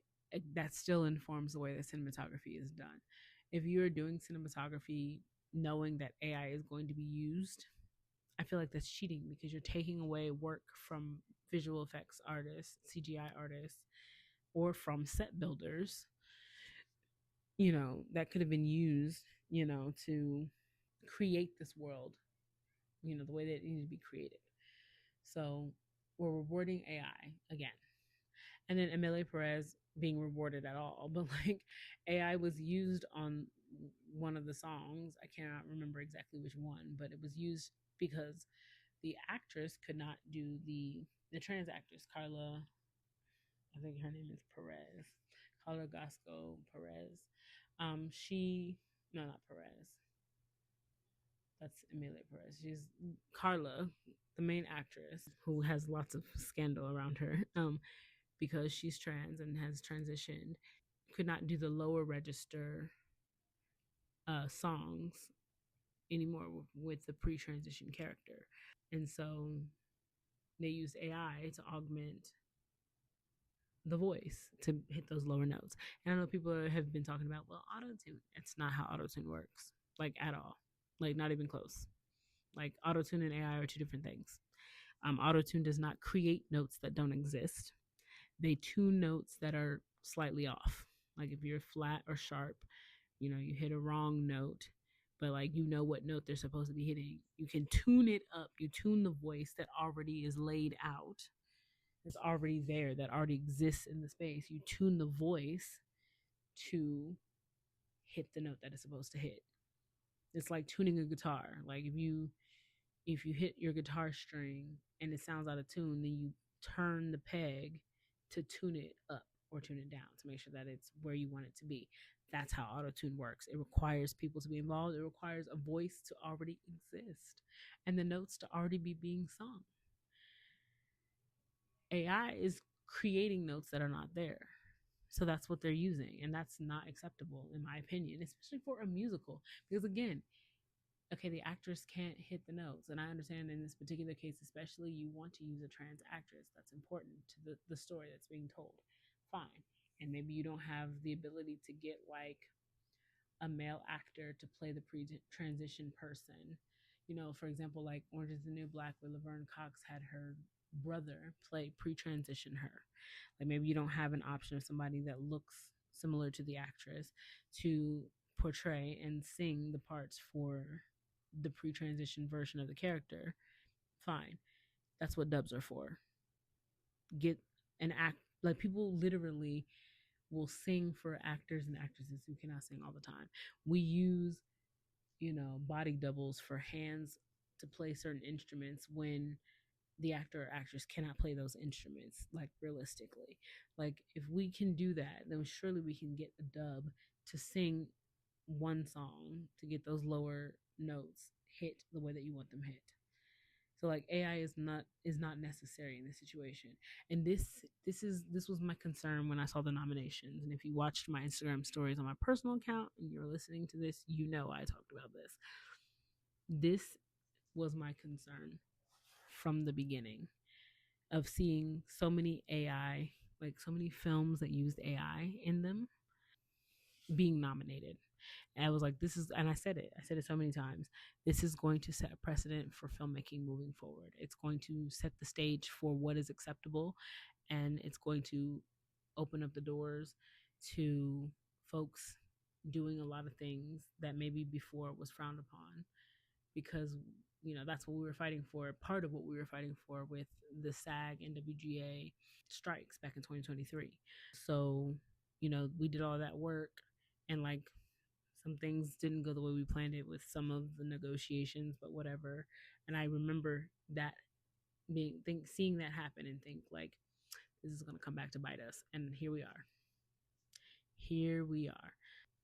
that still informs the way that cinematography is done. If you're doing cinematography knowing that AI is going to be used, I feel like that's cheating because you're taking away work from visual effects artists, CGI artists, or from set builders, you know, that could have been used, you know, to create this world, you know, the way that it needed to be created. So we're rewarding AI again. And then Amelia Perez being rewarded at all. But like AI was used on one of the songs. I cannot remember exactly which one, but it was used because the actress could not do the trans actress, Carla, I think her name is Perez. Carla Gasco Perez. She no, not Perez. That's Emilia Perez. She's Carla, the main actress, who has lots of scandal around her, because she's trans and has transitioned, could not do the lower register songs anymore with the pre-transition character, and so they used AI to augment the voice to hit those lower notes. And I know people have been talking about, well, auto tune. It's not how auto tune works, like at all, like not even close. Like auto tune and AI are two different things. Auto tune does not create notes that don't exist. They tune notes that are slightly off. Like if you're flat or sharp, you know, you hit a wrong note, but like you know what note they're supposed to be hitting. You can tune it up. You tune the voice that already is laid out, that's already there, that already exists in the space. You tune the voice to hit the note that it's supposed to hit. It's like tuning a guitar. Like if you hit your guitar string and it sounds out of tune, then you turn the peg to tune it up or tune it down to make sure that it's where you want it to be. That's how auto tune works. It requires people to be involved. It requires a voice to already exist and the notes to already be being sung. AI is creating notes that are not there. So that's what they're using. And that's not acceptable, in my opinion, especially for a musical. Because again, okay, the actress can't hit the notes. And I understand in this particular case, especially, you want to use a trans actress. That's important to the story that's being told. Fine. And maybe you don't have the ability to get like a male actor to play the pre-transition person. You know, for example, like Orange is the New Black, where Laverne Cox had her brother play pre-transition her. Like maybe you don't have an option of somebody that looks similar to the actress to portray and sing the parts for the pre-transition version of the character. Fine. That's what dubs are for. Get an act, like people literally will sing for actors and actresses who cannot sing all the time. We use, body doubles for hands to play certain instruments when the actor or actress cannot play those instruments, like realistically. Like if we can do that, then surely we can get a dub to sing one song to get those lower notes hit the way that you want them hit. So like AI is not necessary in this situation. And this was my concern when I saw the nominations. And if you watched my Instagram stories on my personal account and you're listening to this, you know I talked about this. This was my concern from the beginning of seeing so many AI, like so many films that used AI in them being nominated. And I was like, this is, and I said it so many times. This is going to set a precedent for filmmaking moving forward. It's going to set the stage for what is acceptable, and it's going to open up the doors to folks doing a lot of things that maybe before was frowned upon, because that's what we were fighting for. Part of what we were fighting for with the SAG and WGA strikes back in 2023. So we did all that work, and like some things didn't go the way we planned it with some of the negotiations, but whatever. And I remember that seeing that happen and think like, this is going to come back to bite us. And here we are. Here we are.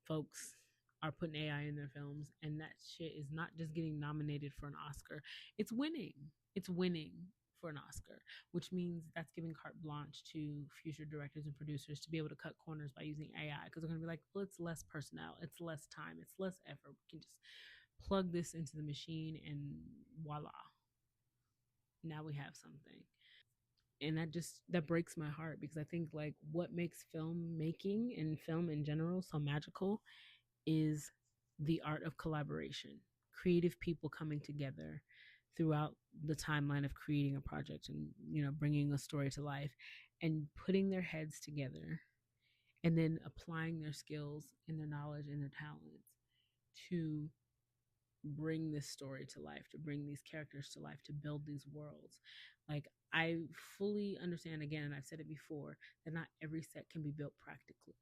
Folks are putting AI in their films, and that shit is not just getting nominated for an Oscar. It's winning. It's winning for an Oscar, which means that's giving carte blanche to future directors and producers to be able to cut corners by using AI, because they're going to be like, well, it's less personnel, it's less time, it's less effort. We can just plug this into the machine and voila. Now we have something. And that breaks my heart, because I think like what makes filmmaking and film in general so magical is the art of collaboration, creative people coming together throughout the timeline of creating a project and bringing a story to life and putting their heads together and then applying their skills and their knowledge and their talents to bring this story to life, to bring these characters to life, to build these worlds. Like, I fully understand, again, and I've said it before, that not every set can be built practically,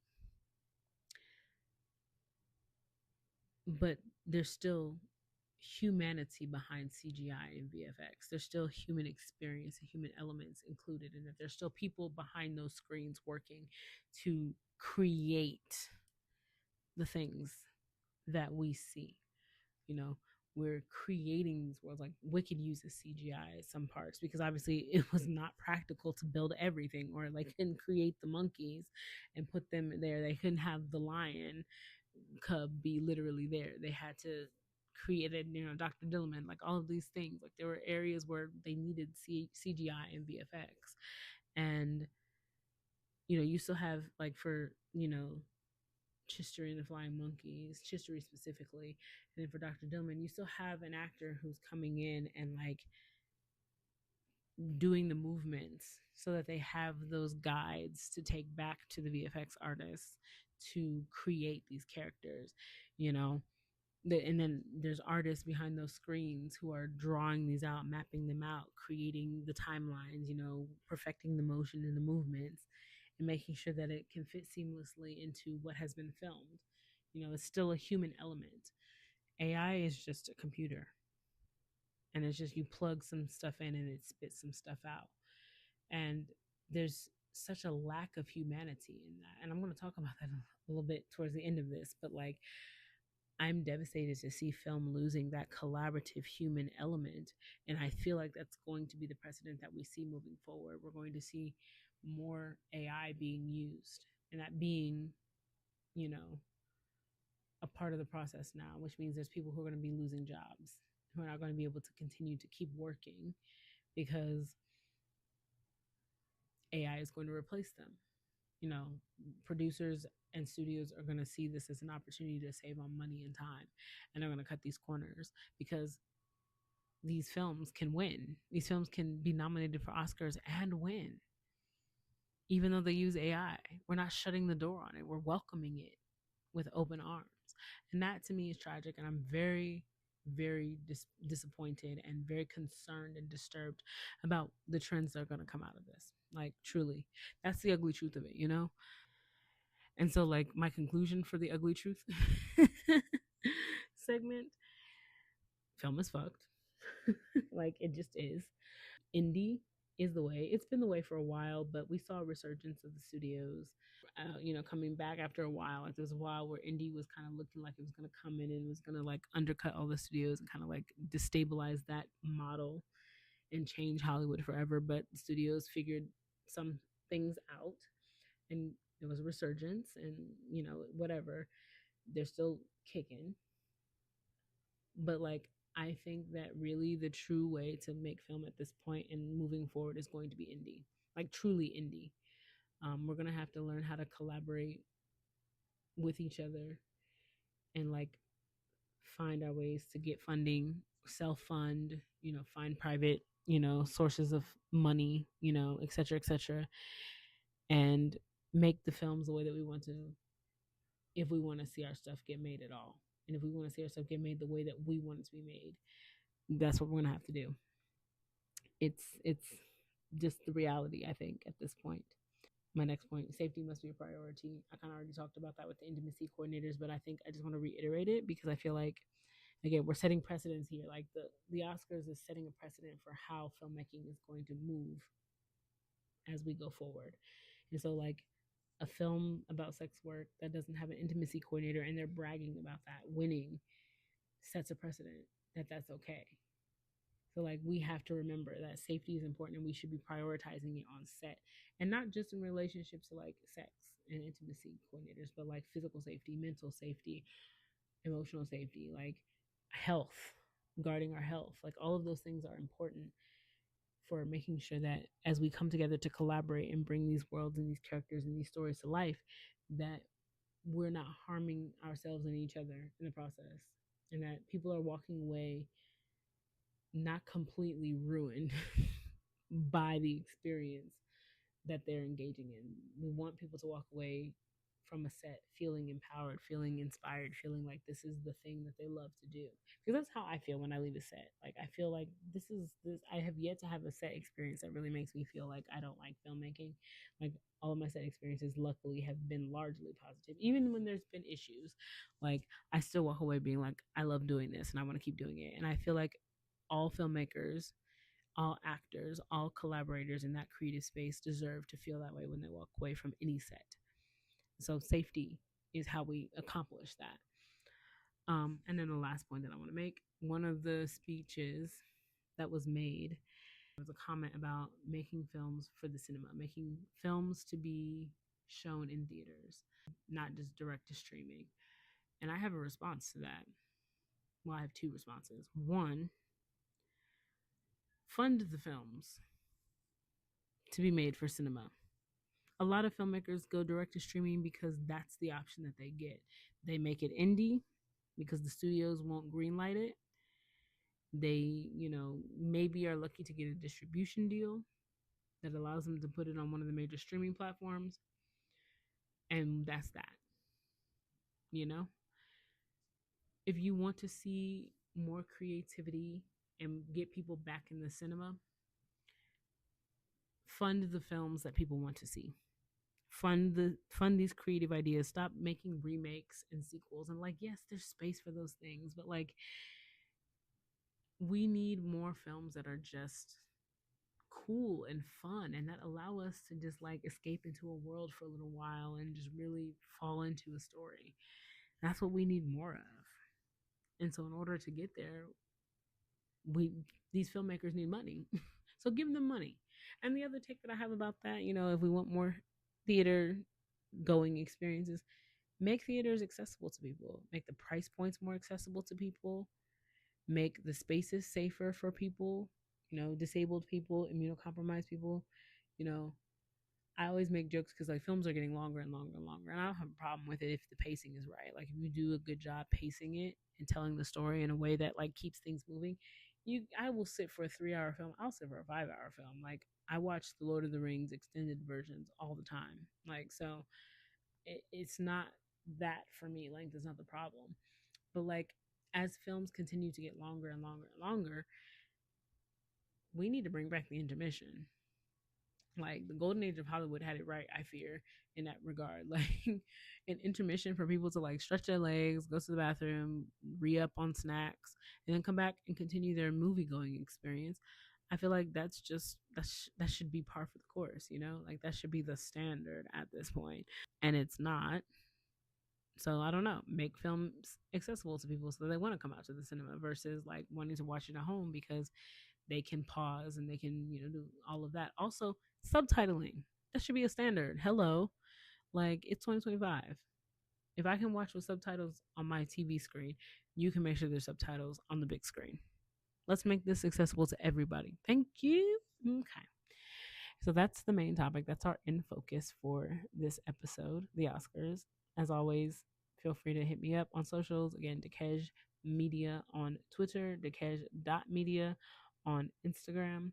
but there's still humanity behind CGI and VFX. There's still human experience and human elements included in it. There's still people behind those screens working to create the things that we see. You know, we're creating these worlds. Like Wicked uses CGI at some parts because obviously it was not practical to build everything, or like couldn't create the monkeys and put them there. They couldn't have the lion cub be literally there. They had to create it, Dr. Dilliman, like all of these things. Like there were areas where they needed CGI and VFX. And, you still have like for, Chistery and the Flying Monkeys, Chistery specifically, and then for Dr. Dillman, you still have an actor who's coming in and like doing the movements so that they have those guides to take back to the VFX artists to create these characters, and then there's artists behind those screens who are drawing these out, mapping them out, creating the timelines, perfecting the motion and the movements, and making sure that it can fit seamlessly into what has been filmed. It's still a human element. AI is just a computer, and it's just you plug some stuff in and it spits some stuff out. And there's such a lack of humanity in that. And I'm going to talk about that a little bit towards the end of this, but like, I'm devastated to see film losing that collaborative human element. And I feel like that's going to be the precedent that we see moving forward. We're going to see more AI being used, and that being, you know, a part of the process now, which means there's people who are going to be losing jobs, who are not going to be able to continue to keep working because AI is going to replace them. You know, producers and studios are going to see this as an opportunity to save on money and time, and they're going to cut these corners because these films can win. These films can be nominated for Oscars and win, even though they use AI. We're not shutting the door on it. We're welcoming it with open arms. And that to me is tragic. And I'm very, very disappointed and very concerned and disturbed about the trends that are going to come out of this. Like, truly, that's the ugly truth of it, you know? And so, like, my conclusion for the ugly truth segment, film is fucked. Like, it just is. Indie is the way. It's been the way for a while, but we saw a resurgence of the studios, coming back after a while. Like, there was a while where indie was kind of looking like it was going to come in and was going to like undercut all the studios and kind of like destabilize that model and change Hollywood forever. But the studios figured some things out, and there was a resurgence, and whatever. They're still kicking, but like, I think that really the true way to make film at this point and moving forward is going to be indie, like truly indie. We're gonna have to learn how to collaborate with each other and like find our ways to get funding, self fund, find private, sources of money, et cetera, et cetera, and make the films the way that we want to, if we want to see our stuff get made at all. And if we want to see our stuff get made the way that we want it to be made, that's what we're gonna have to do. It's just the reality, I think, at this point. My next point, safety must be a priority. I kind of already talked about that with the intimacy coordinators, but I think I just want to reiterate it because I feel like, again, we're setting precedents here. Like, the Oscars is setting a precedent for how filmmaking is going to move as we go forward. And so, like, a film about sex work that doesn't have an intimacy coordinator and they're bragging about that winning sets a precedent that that's okay. So, like, we have to remember that safety is important and we should be prioritizing it on set, and not just in relationships to like sex and intimacy coordinators, but like physical safety, mental safety, emotional safety, like health, guarding our health. Like, all of those things are important for making sure that as we come together to collaborate and bring these worlds and these characters and these stories to life, that we're not harming ourselves and each other in the process, and that people are walking away not completely ruined by the experience that they're engaging in. We want people to walk away from a set feeling empowered, feeling inspired, feeling like this is the thing that they love to do. Because that's how I feel when I leave a set. Like, I feel like this is this I have yet to have a set experience that really makes me feel like I don't like filmmaking. Like, all of my set experiences luckily have been largely positive. Even when there's been issues, like, I still walk away being like, I love doing this and I want to keep doing it. And I feel like all filmmakers, all actors, all collaborators in that creative space deserve to feel that way when they walk away from any set. So safety is how we accomplish that. And then the last point that I want to make, one of the speeches that was made was a comment about making films for the cinema, making films to be shown in theaters, not just direct to streaming. And I have a response to that. Well, I have two responses. One, fund the films to be made for cinema. A lot of filmmakers go direct to streaming because that's the option that they get. They make it indie because the studios won't greenlight it. They, maybe are lucky to get a distribution deal that allows them to put it on one of the major streaming platforms. And that's that. You know? If you want to see more creativity and get people back in the cinema, fund the films that people want to see. Fund these creative ideas. Stop making remakes and sequels. And like, yes, there's space for those things, but like, we need more films that are just cool and fun and that allow us to just like escape into a world for a little while and just really fall into a story. That's what we need more of. And so in order to get there, these filmmakers need money. So give them money. And the other take that I have about that, if we want more theater going experiences, make theaters accessible to people, make the price points more accessible to people, make the spaces safer for people, disabled people, immunocompromised people. You know, I always make jokes because like films are getting longer and longer and longer, and I don't have a problem with it if the pacing is right. Like if you do a good job pacing it and telling the story in a way that like keeps things moving, I will sit for a 3 hour film. I'll sit for a 5 hour film. Like I watch the Lord of the Rings extended versions all the time. Like so, it's not that for me. Length is not the problem, but like as films continue to get longer and longer and longer, we need to bring back the intermission. Like the golden age of Hollywood had it right, I fear, in that regard. Like an intermission for people to like stretch their legs, go to the bathroom, re up on snacks, and then come back and continue their movie going experience. I feel like that should be par for the course, like that should be the standard at this point, and it's not. So I don't know, make films accessible to people so they want to come out to the cinema versus like wanting to watch it at home because they can pause and they can, do all of that. Also, subtitling. That should be a standard. Hello. Like it's 2025. If I can watch with subtitles on my TV screen, you can make sure there's subtitles on the big screen. Let's make this accessible to everybody. Thank you. Okay. So that's the main topic. That's our in focus for this episode, the Oscars. As always, feel free to hit me up on socials. Again, Dekej Media on Twitter, Dekej.media on Instagram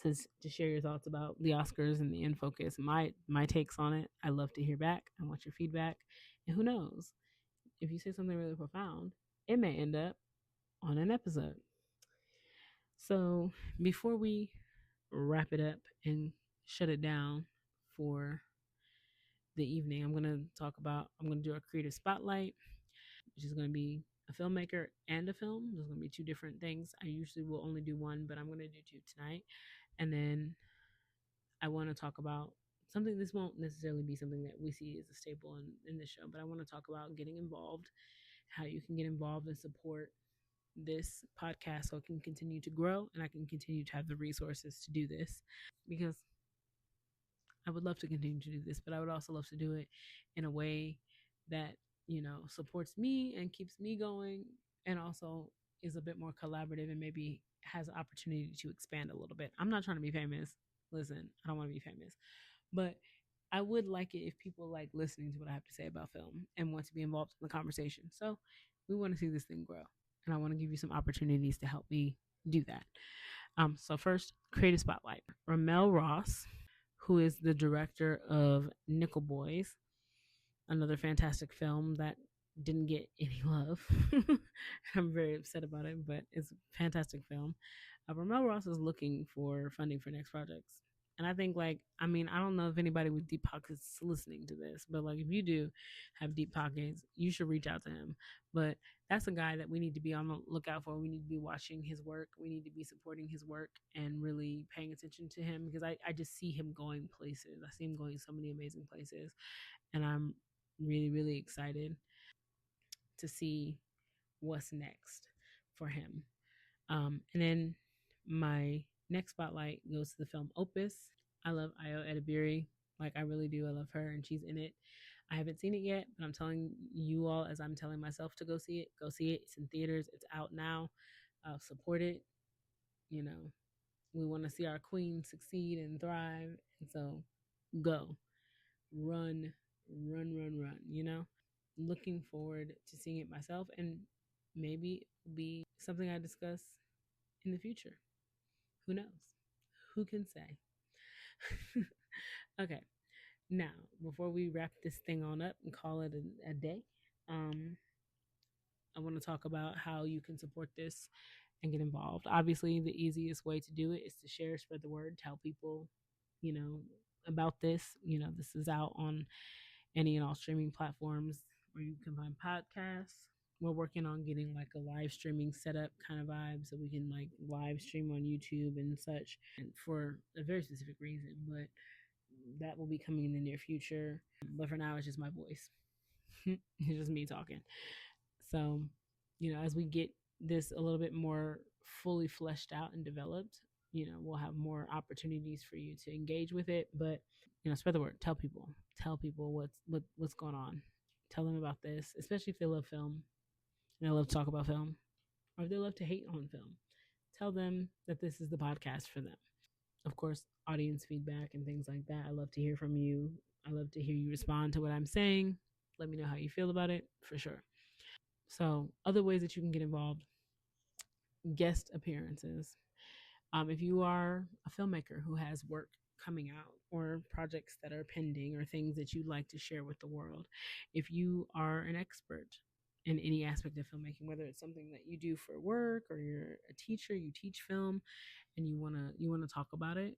to share your thoughts about the Oscars and the in focus, my takes on it. I love to hear back. I want your feedback. And who knows, if you say something really profound, it may end up on an episode. So before we wrap it up and shut it down for the evening, I'm going to do a creative spotlight, which is going to be a filmmaker and a film. There's going to be two different things. I usually will only do one, but I'm going to do two tonight. And then I want to talk about something. This won't necessarily be something that we see as a staple in this show, but I want to talk about getting involved, how you can get involved and support this podcast so it can continue to grow and I can continue to have the resources to do this, because I would love to continue to do this, but I would also love to do it in a way that, supports me and keeps me going, and also is a bit more collaborative and maybe has an opportunity to expand a little bit. I'm not trying to be famous. Listen, I don't want to be famous, but I would like it if people like listening to what I have to say about film and want to be involved in the conversation. So we want to see this thing grow, and I want to give you some opportunities to help me do that. So first, creative spotlight. Ramel Ross, who is the director of Nickel Boys, another fantastic film that didn't get any love. I'm very upset about it, but it's a fantastic film. Ramel Ross is looking for funding for next projects. And I think, I don't know if anybody with deep pockets is listening to this, but like if you do have deep pockets, you should reach out to him. But that's a guy that we need to be on the lookout for. We need to be watching his work. We need to be supporting his work and really paying attention to him, because I just see him going places. I see him going so many amazing places. And I'm really, really excited to see what's next for him. And then my next spotlight goes to the film Opus. I love Ayo Edebiri. Like, I really do. I love her, and she's in it. I haven't seen it yet, but I'm telling you all, as I'm telling myself to go see it, go see it. It's in theaters. It's out now. Support it. We want to see our queen succeed and thrive. And so go, run, run. Looking forward to seeing it myself, and maybe it'll be something I discuss in the future. Who knows? Who can say? Okay. Now, before we wrap this thing on up and call it a day, I want to talk about how you can support this and get involved. Obviously, the easiest way to do it is to share, spread the word, tell people, about this. This is out on any and all streaming platforms where you can find podcasts. We're working on getting like a live streaming setup kind of vibe so we can like live stream on YouTube and such, and for a very specific reason, but that will be coming in the near future. But for now, it's just my voice. It's just me talking. So, as we get this a little bit more fully fleshed out and developed, we'll have more opportunities for you to engage with it. But, spread the word, tell people what's going on. Tell them about this, especially if they love film and they love to talk about film, or if they love to hate on film. Tell them that this is the podcast for them. Of course, audience feedback and things like that. I love to hear from you. I love to hear you respond to what I'm saying. Let me know how you feel about it for sure. So, other ways that you can get involved: guest appearances. If you are a filmmaker who has work coming out or projects that are pending or things that you'd like to share with the world, if you are an expert in any aspect of filmmaking, whether it's something that you do for work or you're a teacher, you teach film, and you wanna talk about it,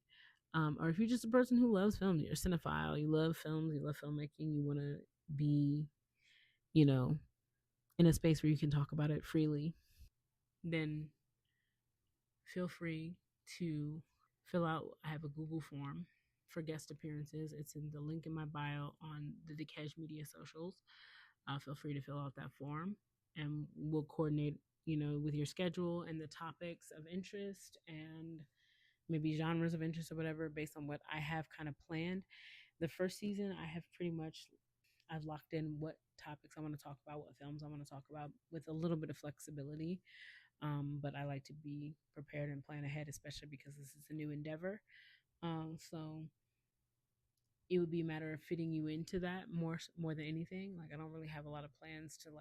or if you're just a person who loves film, you're a cinephile, you love films, you love filmmaking, you want to be, you know, in a space where you can talk about it freely, then feel free to fill out. I have a Google form for guest appearances. It's in the link in my bio on the Dekesh Media socials. Feel free to fill out that form, and we'll coordinate, with your schedule and the topics of interest and maybe genres of interest or whatever based on what I have kind of planned. The first season, I've locked in what topics I want to talk about, what films I want to talk about, with a little bit of flexibility. But I like to be prepared and plan ahead, especially because this is a new endeavor. So it would be a matter of fitting you into that more than anything. Like I don't really have a lot of plans to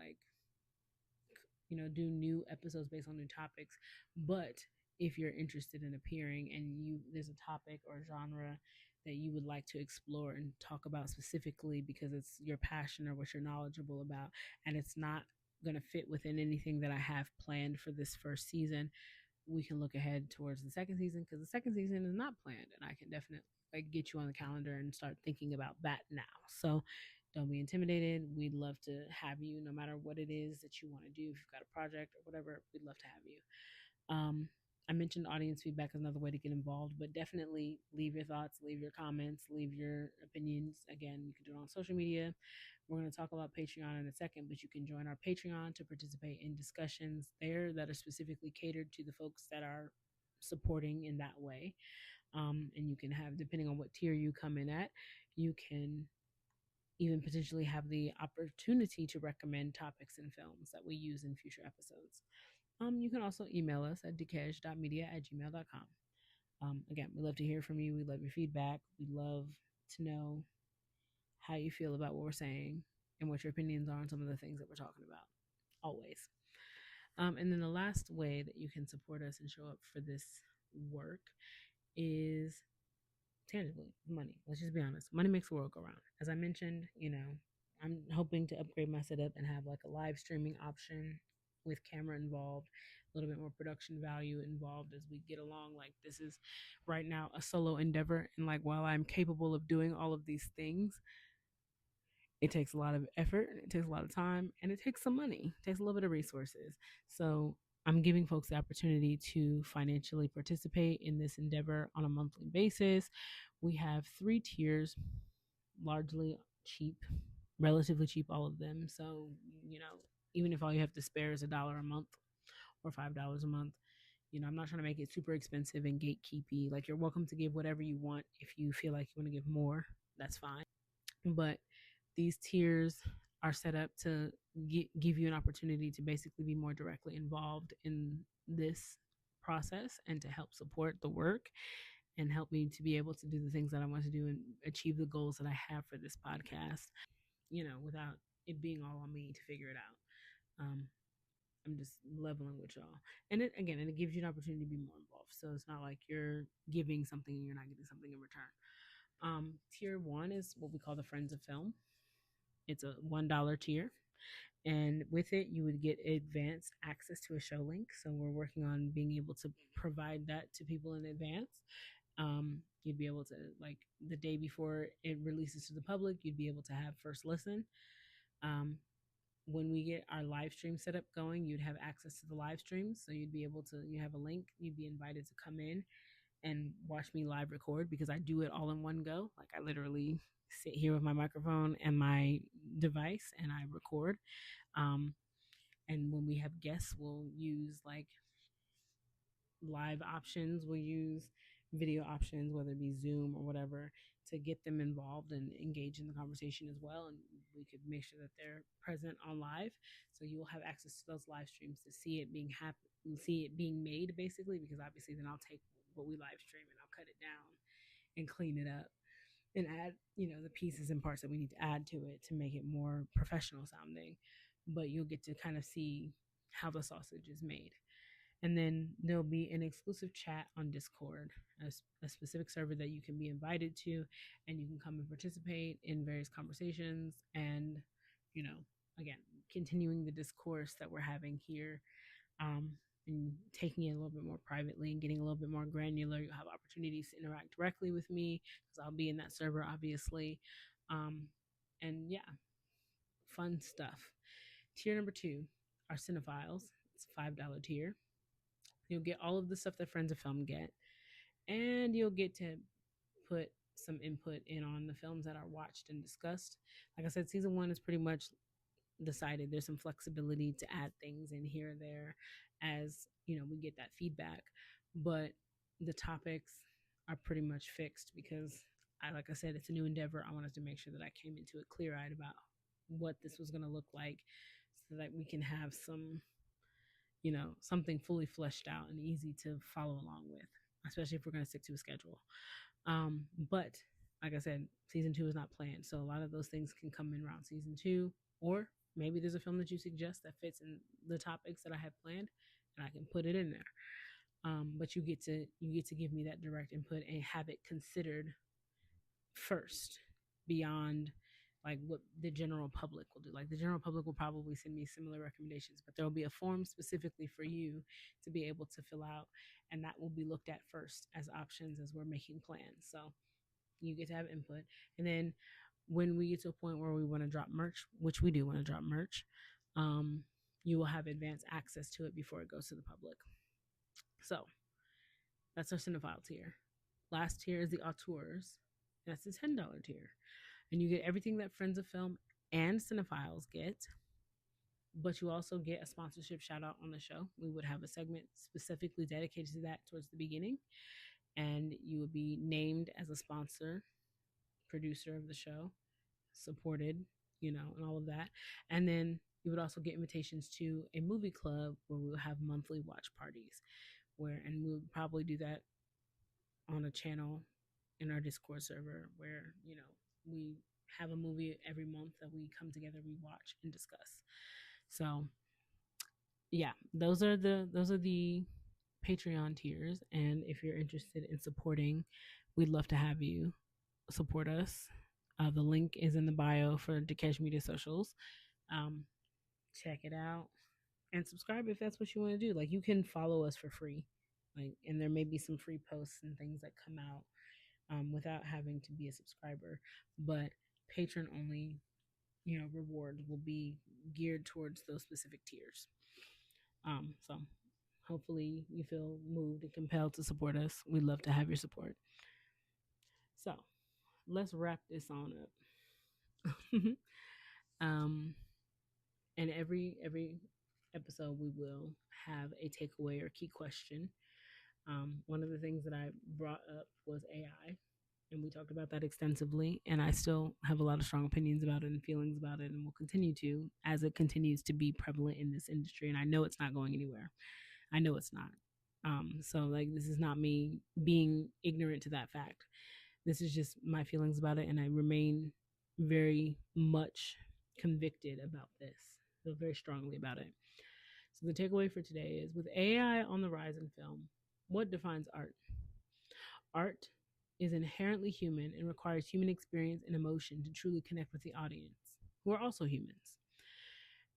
do new episodes based on new topics. But if you're interested in appearing and there's a topic or genre that you would like to explore and talk about specifically because it's your passion or what you're knowledgeable about, and it's not going to fit within anything that I have planned for this first season, we can look ahead towards the second season, because the second season is not planned, and I can definitely get you on the calendar and start thinking about that now. So don't be intimidated. We'd love to have you, no matter what it is that you want to do. If you've got a project or whatever, we'd love to have you. I mentioned audience feedback is another way to get involved, but definitely leave your thoughts, leave your comments, leave your opinions. Again, you can do it on social media. We're going to talk about Patreon in a second, but you can join our Patreon to participate in discussions there that are specifically catered to the folks that are supporting in that way. And you can have, depending on what tier you come in at, you can even potentially have the opportunity to recommend topics and films that we use in future episodes. You can also email us at dekesh.media@gmail.com. Again, we love to hear from you. We love your feedback. We love to know how you feel about what we're saying and what your opinions are on some of the things that we're talking about. Always. And then the last way that you can support us and show up for this work is tangibly money. Let's just be honest. Money makes the world go round. As I mentioned, I'm hoping to upgrade my setup and have like a live streaming option with camera involved, a little bit more production value involved as we get along. Like this is right now a solo endeavor, and like while I'm capable of doing all of these things, it takes a lot of effort, it takes a lot of time, and it takes some money, it takes a little bit of resources. So I'm giving folks the opportunity to financially participate in this endeavor on a monthly basis. We have 3 tiers, largely cheap, relatively cheap, all of them. So, even if all you have to spare is $1 a month or $5 a month, I'm not trying to make it super expensive and gatekeepy. Like, you're welcome to give whatever you want. If you feel like you want to give more, that's fine. But these tiers are set up to give you an opportunity to basically be more directly involved in this process and to help support the work and help me to be able to do the things that I want to do and achieve the goals that I have for this podcast, without it being all on me to figure it out. I'm just leveling with y'all. And it gives you an opportunity to be more involved. So it's not like you're giving something and you're not getting something in return. Tier 1 is what we call the Friends of Film. It's a $1 tier. And with it, you would get advanced access to a show link. So we're working on being able to provide that to people in advance. You'd be able to, like, the day before it releases to the public, you'd be able to have first listen. When we get our live stream set up going, you'd have access to the live streams. So you'd be able to, you have a link, you'd be invited to come in and watch me live record, because I do it all in one go. Like I literally sit here with my microphone and my device and I record. And when we have guests, we'll use like live options. We'll use video options, whether it be Zoom or whatever, to get them involved and engage in the conversation as well. And we could make sure that they're present on live, so you will have access to those live streams to see it see it being made, basically. Because obviously, then I'll take what we live stream and I'll cut it down and clean it up and add, the pieces and parts that we need to add to it to make it more professional sounding. But you'll get to kind of see how the sausage is made. And then there'll be an exclusive chat on Discord, a specific server that you can be invited to, and you can come and participate in various conversations. And, you know, again, continuing the discourse that we're having here, and taking it a little bit more privately and getting a little bit more granular. You'll have opportunities to interact directly with me because I'll be in that server, obviously. And yeah, fun stuff. Tier number 2 are cinephiles. It's a $5 tier. You'll get all of the stuff that Friends of Film get, and you'll get to put some input in on the films that are watched and discussed. Like I said, season 1 is pretty much decided. There's some flexibility to add things in here or there as we get that feedback, but the topics are pretty much fixed because like I said, it's a new endeavor. I wanted to make sure that I came into it clear-eyed about what this was going to look like, so that we can have something fully fleshed out and easy to follow along with, especially if we're going to stick to a schedule. But like I said, season 2 is not planned, so a lot of those things can come in around season 2, or maybe there's a film that you suggest that fits in the topics that I have planned, and I can put it in there. But you get to give me that direct input and have it considered first, beyond like what the general public will do. Like the general public will probably send me similar recommendations, but there will be a form specifically for you to be able to fill out, and that will be looked at first as options as we're making plans. So you get to have input, and then when we get to a point where we want to drop merch, which we do want to drop merch, you will have advanced access to it before it goes to the public. So that's our cinephile tier. Last tier is the auteurs. That's the $10 tier. And you get everything that Friends of Film and cinephiles get, but you also get a sponsorship shout out on the show. We would have a segment specifically dedicated to that towards the beginning, and you would be named as a sponsor, producer of the show, supported, and all of that. And then you would also get invitations to a movie club where we will have monthly watch parties, and we would probably do that on a channel in our Discord server where, we have a movie every month that we come together, we watch and discuss. So yeah, those are the Patreon tiers. And if you're interested in supporting, we'd love to have you support us. The link is in the bio for Dekesh Media Socials. Check it out and subscribe if that's what you want to do. Like, you can follow us for free, and there may be some free posts and things that come out without having to be a subscriber. But patron only, rewards will be geared towards those specific tiers. So hopefully you feel moved and compelled to support us. We'd love to have your support. So let's wrap this on up. And every episode we will have a takeaway or key question. One of the things that I brought up was AI, and we talked about that extensively, and I still have a lot of strong opinions about it and feelings about it, and will continue to as it continues to be prevalent in this industry. And I know it's not going anywhere. I know it's not. So this is not me being ignorant to that fact. This is just my feelings about it, and I remain very much convicted about this. Feel very strongly about it. So the takeaway for today is, with AI on the rise in film, what defines art? Art is inherently human and requires human experience and emotion to truly connect with the audience, who are also humans.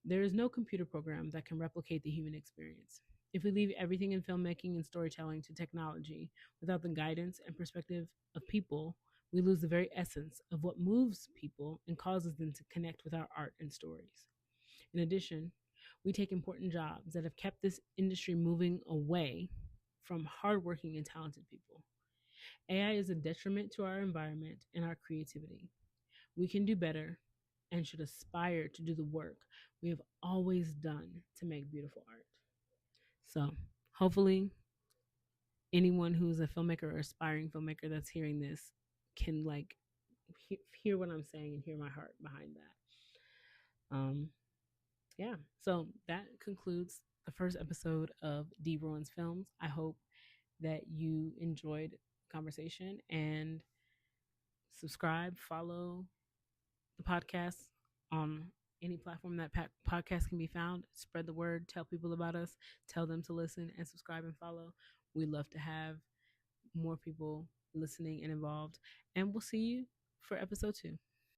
There is no computer program that can replicate the human experience. If we leave everything in filmmaking and storytelling to technology without the guidance and perspective of people, we lose the very essence of what moves people and causes them to connect with our art and stories. In addition, we take important jobs that have kept this industry moving away from hardworking and talented people. AI is a detriment to our environment and our creativity. We can do better and should aspire to do the work we have always done to make beautiful art. So hopefully anyone who's a filmmaker or aspiring filmmaker that's hearing this can like hear what I'm saying and hear my heart behind that. Yeah. So that concludes the first episode of D Ruins Films. I hope that you enjoyed the conversation and subscribe, follow the podcast on any platform that podcast can be found. Spread the word, tell people about us, tell them to listen and subscribe and follow. We love to have more people listening and involved. And we'll see you for episode 2.